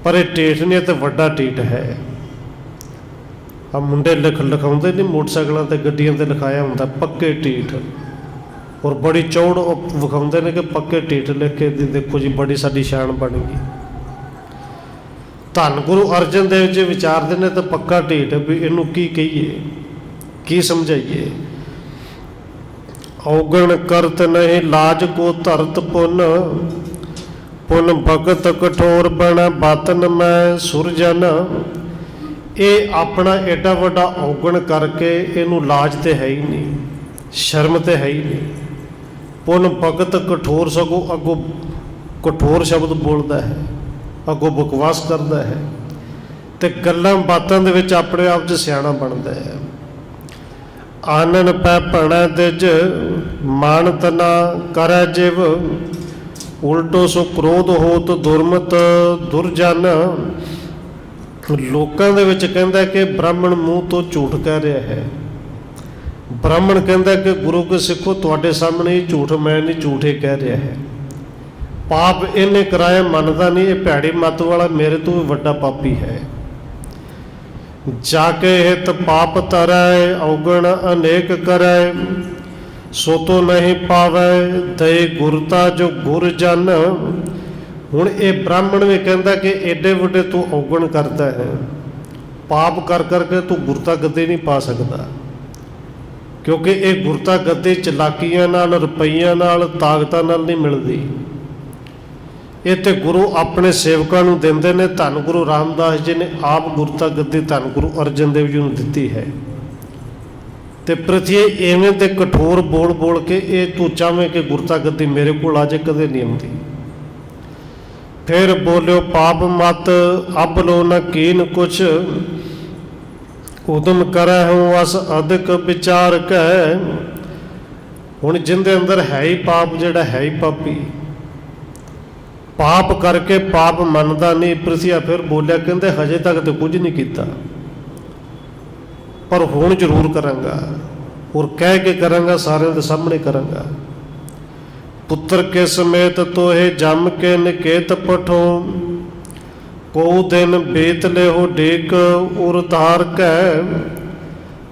ਪਰ ਇਹ ਢੇਠ ਨਹੀਂ, ਤੇ ਵੱਡਾ ਢੀਠ ਹੈ। ਆ ਮੁੰਡੇ ਲਿਖਾਉਂਦੇ ਨਹੀਂ ਮੋਟਰਸਾਈਕਲਾਂ ਤੇ ਗੱਡੀਆਂ ਤੇ ਲਿਖਾਇਆ ਹੁੰਦਾ ਪੱਕੇ ਢੀਠ, ਔਰ ਬੜੀ ਚੌੜ ਵਿਖਾਉਂਦੇ ਨੇ ਕਿ ਪੱਕੇ ਢੀਠ ਲਿਖ ਕੇ ਦੇਖੋ ਜੀ ਬੜੀ ਸਾਡੀ ਸ਼ਾਨ ਬਣ ਗਈ। ਧੰਨ ਗੁਰੂ ਅਰਜਨ ਦੇਵ ਜੀ ਵਿਚਾਰਦੇ ਨੇ ਤਾਂ ਪੱਕਾ ਢੀਠ ਵੀ ਇਹਨੂੰ ਕੀ ਕਹੀਏ, ਕੀ ਸਮਝਾਈਏ। ਔਗਣ ਕਰਤ ਨਹੀਂ ਲਾਜ ਕੋ ਧਰਤ ਪੁੰਨ, ਪੁੰਨ ਭਗਤ ਕਠੋਰ ਬਣ ਬਾਤਨ ਮੈਂ ਸੁਰਜਨ। ਇਹ ਆਪਣਾ ਐਡਾ ਵੱਡਾ ਔਗਣ ਕਰਕੇ ਇਹਨੂੰ ਲਾਜ ਤੇ ਹੈ ਹੀ ਨਹੀਂ, ਸ਼ਰਮ ਤੇ ਹੈ ਹੀ ਨਹੀਂ। ਪੁੰਨ ਭਗਤ ਕਠੋਰ, ਸਗੋਂ ਅੱਗੋਂ ਕਠੋਰ ਸ਼ਬਦ ਬੋਲਦਾ ਹੈ, ਅੱਗੋਂ ਬਕਵਾਸ ਕਰਦਾ ਹੈ, ਤੇ ਗੱਲਾਂ ਬਾਤਾਂ ਦੇ ਵਿੱਚ ਆਪਣੇ ਆਪ 'ਚ ਸਿਆਣਾ ਬਣਦਾ ਹੈ। ਆਨਨ ਪੈ ਭਣਾ ਦਿਜ ਮਾਨਤ ਨਾ ਕਰੈ ਜਿਵ, ਉਲਟੋ ਸੋ ਕ੍ਰੋਧ ਹੋਤ ਦੁਰਮਤ ਦੁਰਜਨ। ਲੋਕਾਂ ਦੇ ਵਿੱਚ ਕਹਿੰਦਾ ਕਿ ਬ੍ਰਾਹਮਣ ਮੂੰਹ ਤੋਂ ਝੂਠ ਕਹਿ ਰਿਹਾ ਹੈ। ਬ੍ਰਾਹਮਣ ਕਹਿੰਦਾ ਕਿ ਗੁਰੂ ਕੇ ਸਿੱਖੋ ਤੁਹਾਡੇ ਸਾਹਮਣੇ ਹੀ ਝੂਠ, ਮੈਂ ਨਹੀਂ, ਝੂਠ ਇਹ ਕਹਿ ਰਿਹਾ ਹੈ। ਪਾਪ ਇਹਨੇ ਕਰਾਇਆ ਮੰਨਦਾ ਨਹੀਂ, ਇਹ ਭੈੜੀ ਮੱਤ ਵਾਲਾ ਮੇਰੇ ਤੋਂ ਵੀ ਵੱਡਾ ਪਾਪੀ ਹੈ। ਜਾ ਕੇ ਹਿਤ ਪਾਪ ਤਰੈ ਔਗਣ ਅਨੇਕ ਕਰੈ, ਸੋ ਤੋ ਨਹੀਂ ਪਾਵੈ ਦਇ ਗੁਰਤਾ ਜੋ ਗੁਰ ਜਨ। ਹੁਣ ਇਹ ਬ੍ਰਾਹਮਣ ਵੀ ਕਹਿੰਦਾ ਕਿ ਏਡੇ ਵੱਡੇ ਤੂੰ ਔਗਣ ਕਰਦਾ ਹੈ, ਪਾਪ ਕਰ ਕਰਕੇ ਤੂੰ ਗੁਰਤਾ ਗੱਦੀ ਨਹੀਂ ਪਾ ਸਕਦਾ, ਕਿਉਂਕਿ ਇਹ ਗੁਰਤਾ ਗੱਦੀ ਚਲਾਕੀਆਂ ਨਾਲ, ਰੁਪਈਆਂ ਨਾਲ, ਤਾਕਤਾਂ ਨਾਲ ਨਹੀਂ ਮਿਲਦੀ। ਇਹ ਤੇ ਗੁਰੂ ਆਪਣੇ ਸੇਵਕਾਂ ਨੂੰ ਦਿੰਦੇ ਨੇ। ਧੰਨ ਗੁਰੂ ਰਾਮਦਾਸ ਜੀ ਨੇ ਆਪ ਗੁਰਤਾ ਗੱਦੀ ਧੰਨ ਗੁਰੂ ਅਰਜਨ ਦੇਵ ਜੀ ਨੂੰ ਦਿੱਤੀ ਹੈ। ਤੇ ਪ੍ਰਤੀ ਇਵੇਂ ਦੇ ਕਠੋਰ ਬੋਲ ਬੋਲ ਕੇ ਇਹ ਤੂੰ ਚਾਹਵੇਂ ਕਿ ਗੁਰਤਾ ਗੱਦੀ ਮੇਰੇ ਕੋਲ ਆ ਜਾਏ, ਕਦੇ ਨਹੀਂ ਆਉਂਦੀ। ਫਿਰ ਬੋਲਿਓ ਪਾਪ ਮਤ ਅਬ ਲੋ ਨ ਕੀਨ ਕੁਛ, ਉਦਮ ਕਰੈ ਹੂੰ ਵਸ ਅਧਿਕ ਵਿਚਾਰ ਕੈ। ਹੁਣ ਜਿੰਦੇ ਅੰਦਰ ਹੈ ਹੀ ਪਾਪ, ਜਿਹੜਾ ਹੈ ਹੀ ਪਾਪੀ, ਪਾਪ ਕਰਕੇ ਪਾਪ ਮੰਨਦਾ ਨਹੀਂ। ਪ੍ਰਥਿਆ ਫਿਰ ਬੋਲਿਆ, ਕਹਿੰਦੇ ਹਜੇ ਤੱਕ ਤਾਂ ਕੁਝ ਨਹੀਂ ਕੀਤਾ, ਪਰ ਹੁਣ ਜ਼ਰੂਰ ਕਰਾਂਗਾ, ਔਰ ਕਹਿ ਕੇ ਕਰਾਂਗਾ, ਸਾਰਿਆਂ ਦੇ ਸਾਹਮਣੇ ਕਰਾਂਗਾ। ਪੁੱਤਰ ਕੇ ਸਮੇਤ ਤੋਹੇ ਜੰਮ ਕੇ ਨਿਕੇਤ ਪਠੋ, ਕੋ ਦਿਨ ਬੀਤ ਲਿਓ ਡੇਕ ਉਰ ਧਾਰ ਕੈ।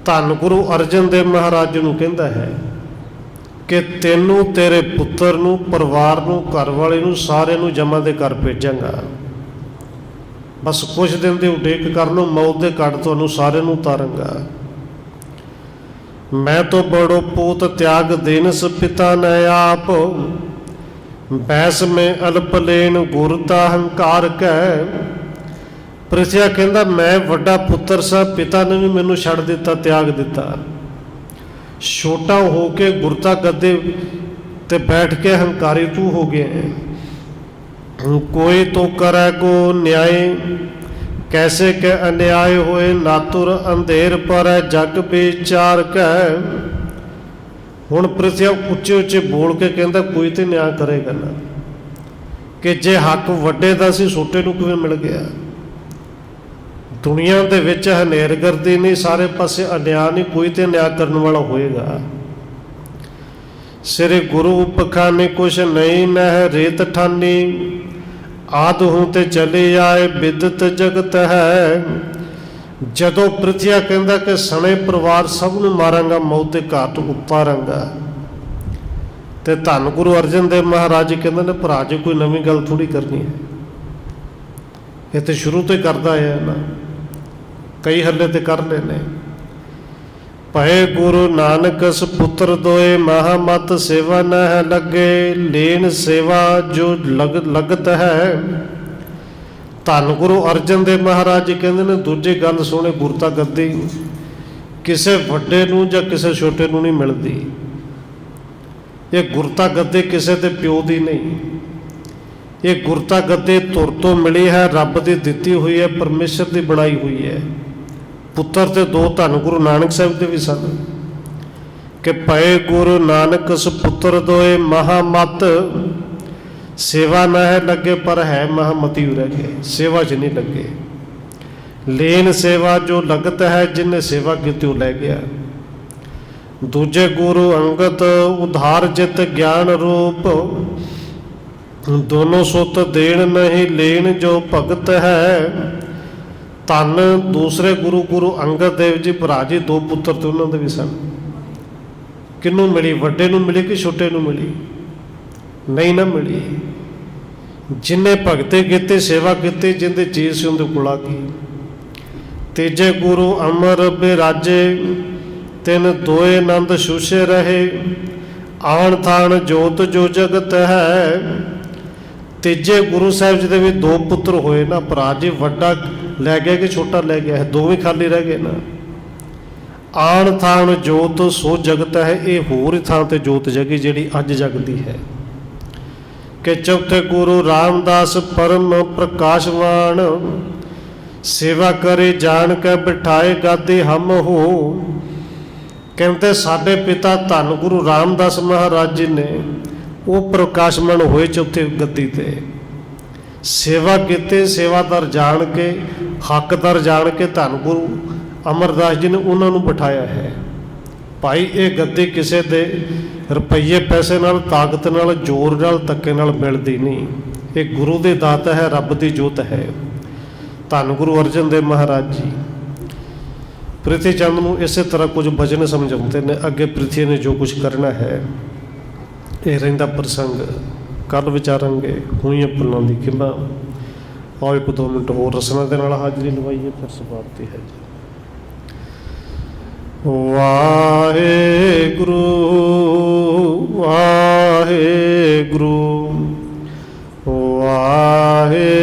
ਧੰਨ ਗੁਰੂ ਅਰਜਨ ਦੇਵ ਮਹਾਰਾਜ ਨੂੰ ਕਹਿੰਦਾ ਹੈ ਕਿ ਤੈਨੂੰ, ਤੇਰੇ ਪੁੱਤਰ ਨੂੰ, ਪਰਿਵਾਰ ਨੂੰ, ਘਰ ਵਾਲੇ ਨੂੰ, ਸਾਰਿਆਂ ਨੂੰ ਜਮਾਂ ਦੇ ਘਰ ਭੇਜਾਂਗਾ। ਬਸ ਕੁਛ ਦਿਨ ਦੀ ਉਡੀਕ ਕਰ ਲਓ, ਮੌਤ ਦੇ ਘੜ ਤੁਹਾਨੂੰ ਸਾਰਿਆਂ ਨੂੰ ਉਤਾਰਾਂਗਾ। ਮੈਂ ਤੋਂ ਬੜੋ ਪੂਤ ਤਿਆਗ ਦੇਨਸ ਪਿਤਾ ਨੇ ਆਪ, ਬੈਸ ਮੈਂ ਅਲਪ ਲੈਣ ਗੁਰ ਤਾ ਹੰਕਾਰ ਕੈ। ਪ੍ਰਥਿਆ ਕਹਿੰਦਾ ਮੈਂ ਵੱਡਾ ਪੁੱਤਰ ਸਾਂ, ਪਿਤਾ ਨੇ ਵੀ ਮੈਨੂੰ ਛੱਡ ਦਿੱਤਾ, ਤਿਆਗ ਦਿੱਤਾ। ਛੋਟਾ ਹੋ ਕੇ ਗੁਰਤਾ ਗੱਦੇ ਤੇ ਬੈਠ ਕੇ ਹੰਕਾਰੀ ਤੂੰ ਹੋ ਗਿਆ। ਕੋਈ ਤੋ ਕਰੈ ਕੋ ਨਿਆਏ, ਕੈਸੇ ਕੇ ਅਨਿਆਏ ਹੋਏ ਨਾਤੁਰ ਅੰਧੇਰ ਪਰ ਜਗ ਵਿਚਾਰ ਕੈ। ਹੁਣ ਪ੍ਰਥਿਆ ਉੱਚੇ ਉੱਚੇ ਬੋਲ ਕੇ ਕਹਿੰਦਾ ਕੋਈ ਤੇ ਨਿਆਂ ਕਰੇਗਾ ਨਾ, ਕਿ ਜੇ ਹੱਕ ਵੱਡੇ ਦਾ ਸੀ ਛੋਟੇ ਨੂੰ ਕਿਵੇਂ ਮਿਲ ਗਿਆ। ਦੁਨੀਆ ਦੇ ਵਿੱਚ ਹਨੇਰਗਰਦੀ ਨਹੀਂ, ਸਾਰੇ ਪਾਸੇ ਅਨਿਆਂ ਨਹੀਂ, ਕੋਈ ਤੇ ਨਿਆਂ ਕਰਨ ਵਾਲਾ ਹੋਏਗਾ। ਸਿਰੇ ਗੁਰੂ ਪਖਾਨੇ ਕੁਛ ਨਹੀਂ ਨਹਿ ਰੇਤ ਠਾਨੀ, ਆਦ ਹੂੰ ਤੇ ਚਲੇ ਆਏ ਬਿਦਤ ਜਗਤ ਹੈ। ਜਦੋਂ ਪ੍ਰਿਥਿਆ ਕਹਿੰਦਾ ਕਿ ਸਣੇ ਪਰਿਵਾਰ ਸਭ ਨੂੰ ਮਾਰਾਂਗਾ, ਮੌਤ ਦੇ ਘਾਟ ਉਤਾਰਾਂਗਾ, ਤੇ ਧੰਨ ਗੁਰੂ ਅਰਜਨ ਦੇਵ ਮਹਾਰਾਜ ਜੀ ਕਹਿੰਦੇ ਨੇ ਭਰਾ ਜੀ ਕੋਈ ਨਵੀਂ ਗੱਲ ਥੋੜ੍ਹੀ ਕਰਨੀ ਹੈ, ਇਹ ਤੇ ਸ਼ੁਰੂ ਤੋਂ ਹੀ ਕਰਦਾ ਆਇਆ ਨਾ, ਕਈ ਹੱਲੇ ਤੇ ਕਰ ਲਏ ਨੇ। ਭਏ ਗੁਰੂ ਨਾਨਕ ਸੁਪੁੱਤਰ ਦੋਏ, ਮਹਾਮਤ ਸੇਵਾ ਨ ਹੈ ਲੱਗੇ, ਲੈਣ ਸੇਵਾ ਜੋ ਲਗਤ ਹੈ। ਧੰਨ ਗੁਰੂ ਅਰਜਨ ਦੇਵ ਮਹਾਰਾਜ ਜੀ ਕਹਿੰਦੇ ਨੇ ਦੂਜੀ ਗੱਲ ਸੁਣੇ, ਗੁਰਤਾ ਗੱਦੀ ਕਿਸੇ ਵੱਡੇ ਨੂੰ ਜਾਂ ਕਿਸੇ ਛੋਟੇ ਨੂੰ ਨਹੀਂ ਮਿਲਦੀ। ਇਹ ਗੁਰਤਾ ਗੱਦੀ ਕਿਸੇ ਦੇ ਪਿਓ ਦੀ ਨਹੀਂ, ਇਹ ਗੁਰਤਾ ਗੱਦੀ ਧੁਰ ਤੋਂ ਮਿਲੀ ਹੈ, ਰੱਬ ਦੀ ਦਿੱਤੀ ਹੋਈ ਹੈ, ਪਰਮੇਸ਼ਰ ਦੀ ਬਣਾਈ ਹੋਈ ਹੈ। ਪੁੱਤਰ ਤੇ ਦੋ ਧੰਨ ਗੁਰੂ ਨਾਨਕ ਸਾਹਿਬ ਦੇ ਵੀ ਸਨ ਕਿ ਪਏ ਗੁਰੂ ਨਾਨਕ ਸੁਪੁੱਤਰ ਦੋਏ, ਮਹਾਮਤ ਸੇਵਾ ਨਾ ਹੈ ਲੱਗੇ, ਪਰ ਹੈ ਮਹਾਮਤੀ ਰਹਿ ਗਏ, ਸੇਵਾ 'ਚ ਨਹੀਂ ਲੱਗੇ। ਲੈਣ ਸੇਵਾ ਜੋ ਲਗਤ ਹੈ, ਜਿਹਨੇ ਸੇਵਾ ਕੀਤੀ ਉਹ ਲੈ ਗਿਆ। ਦੂਜੇ ਗੁਰੂ ਅੰਗਦ ਉਧਾਰ ਜਿਤ ਗਿਆਨ ਰੂਪ, ਦੋਨੋਂ ਸੁੱਤ ਦੇਣ ਨਹੀਂ ਲੈਣ ਜੋ ਭਗਤ ਹੈ। ਧੰਨ ਦੂਸਰੇ ਗੁਰੂ ਗੁਰੂ ਅੰਗਦ ਦੇਵ ਜੀ ਭਰਾ ਜੀ, ਦੋ ਪੁੱਤਰ ਤੇ ਉਹਨਾਂ ਦੇ ਵੀ ਸਨ। ਕਿਹਨੂੰ ਮਿਲੀ, ਵੱਡੇ ਨੂੰ ਮਿਲੀ ਕਿ ਛੋਟੇ ਨੂੰ ਮਿਲੀ? ਨਹੀਂ ਨਾ ਮਿਲੀ। ਜਿੰਨੇ ਭਗਤੇ ਕੀਤੀ, ਸੇਵਾ ਕੀਤੀ, ਜਿੰਦੇ ਚੀਜ਼ ਸੀ ਉਹਦੇ ਕੋਲ ਆ ਗਈ। ਤੀਜੇ ਗੁਰੂ ਅਮਰ ਬਿਰਾਜੇ, ਤਿੰਨ ਦੋਏ ਆਨੰਦ ਛੂਛੇ ਰਹੇ, ਆਣ ਥਾਣ ਜੋਤ ਜੋ ਜਗਤ ਹੈ। ਤੀਜੇ ਗੁਰੂ ਸਾਹਿਬ ਜੀ ਦੇ ਵੀ ਦੋ ਪੁੱਤਰ ਹੋਏ ਨਾ ਭਰਾ ਜੀ, ਵੱਡਾ ਲੈ ਗਿਆ ਕਿ ਛੋਟਾ ਲੈ ਗਿਆ ਹੈ? ਦੋਵੇਂ ਖਾਲੀ ਰਹਿ ਗਏ ਨਾ। ਆਣ ਥਾਣ ਜੋਤ ਸੋ ਜਗਤ ਹੈ, ਇਹ ਹੋਰ ਥਾਂ ਤੇ ਜੋਤ ਜਗੀ ਜਿਹੜੀ ਅੱਜ ਜਗਦੀ ਹੈ। ਕਿ ਚੌਥੇ ਗੁਰੂ ਰਾਮਦਾਸ ਪਰਮ ਪ੍ਰਕਾਸ਼ਵਾਨ, ਸੇਵਾ ਕਰੇ ਜਾਣ ਕੇ ਬਿਠਾਏ ਗਾਦੀ ਹਮ ਹੋ। ਕਹਿੰਦੇ ਸਾਡੇ ਪਿਤਾ ਧੰਨ ਗੁਰੂ ਰਾਮਦਾਸ ਮਹਾਰਾਜ ਜੀ ਨੇ ਉਹ ਪ੍ਰਕਾਸ਼ਮਾਨ ਹੋਏ ਚੌਥੇ ਗੱਦੀ ਤੇ, ਸੇਵਾ ਕੀਤੀ, ਸੇਵਾਦਾਰ ਜਾਣ ਕੇ, ਹੱਕਦਾਰ ਜਾਣ ਕੇ ਧੰਨ ਗੁਰੂ ਅਮਰਦਾਸ ਜੀ ਨੇ ਉਹਨਾਂ ਨੂੰ ਬਿਠਾਇਆ ਹੈ। ਭਾਈ ਇਹ ਗੱਦੀ ਕਿਸੇ ਦੇ ਰੁਪਈਏ ਪੈਸੇ ਨਾਲ, ਤਾਕਤ ਨਾਲ, ਜ਼ੋਰ ਨਾਲ, ਧੱਕੇ ਨਾਲ ਮਿਲਦੀ ਨਹੀਂ, ਇਹ ਗੁਰੂ ਦੀ ਦਾਤ ਹੈ, ਰੱਬ ਦੀ ਜੋਤ ਹੈ। ਧੰਨ ਗੁਰੂ ਅਰਜਨ ਦੇਵ ਮਹਾਰਾਜ ਜੀ ਪ੍ਰਿਥੀ ਚੰਦ ਨੂੰ ਇਸੇ ਤਰ੍ਹਾਂ ਕੁਝ ਬਚਨ ਸਮਝਾਉਂਦੇ ਨੇ। ਅੱਗੇ ਪ੍ਰਿਥੀ ਨੇ ਜੋ ਕੁਝ ਕਰਨਾ ਹੈ, ਇਹ ਰਹਿੰਦਾ ਪ੍ਰਸੰਗ ਕੱਲ੍ਹ ਵਿਚਾਰਾਂਗੇ। ਹੋਈਆਂ ਭੁੱਲਾਂ ਦੀ ਖਿਮਾ। ਆਓ 1-2 ਮਿੰਟ ਹੋਰ ਰਸਨਾ ਦੇ ਨਾਲ ਹਾਜ਼ਰੀ ਲਵਾਈਏ, ਫਿਰ ਸਮਾਪਤੀ ਹੈ ਜੀ। ਵਾਹਿਗੁਰੂ ਵਾਹਿਗੁਰੂ ਵਾਹਿਗੁਰੂ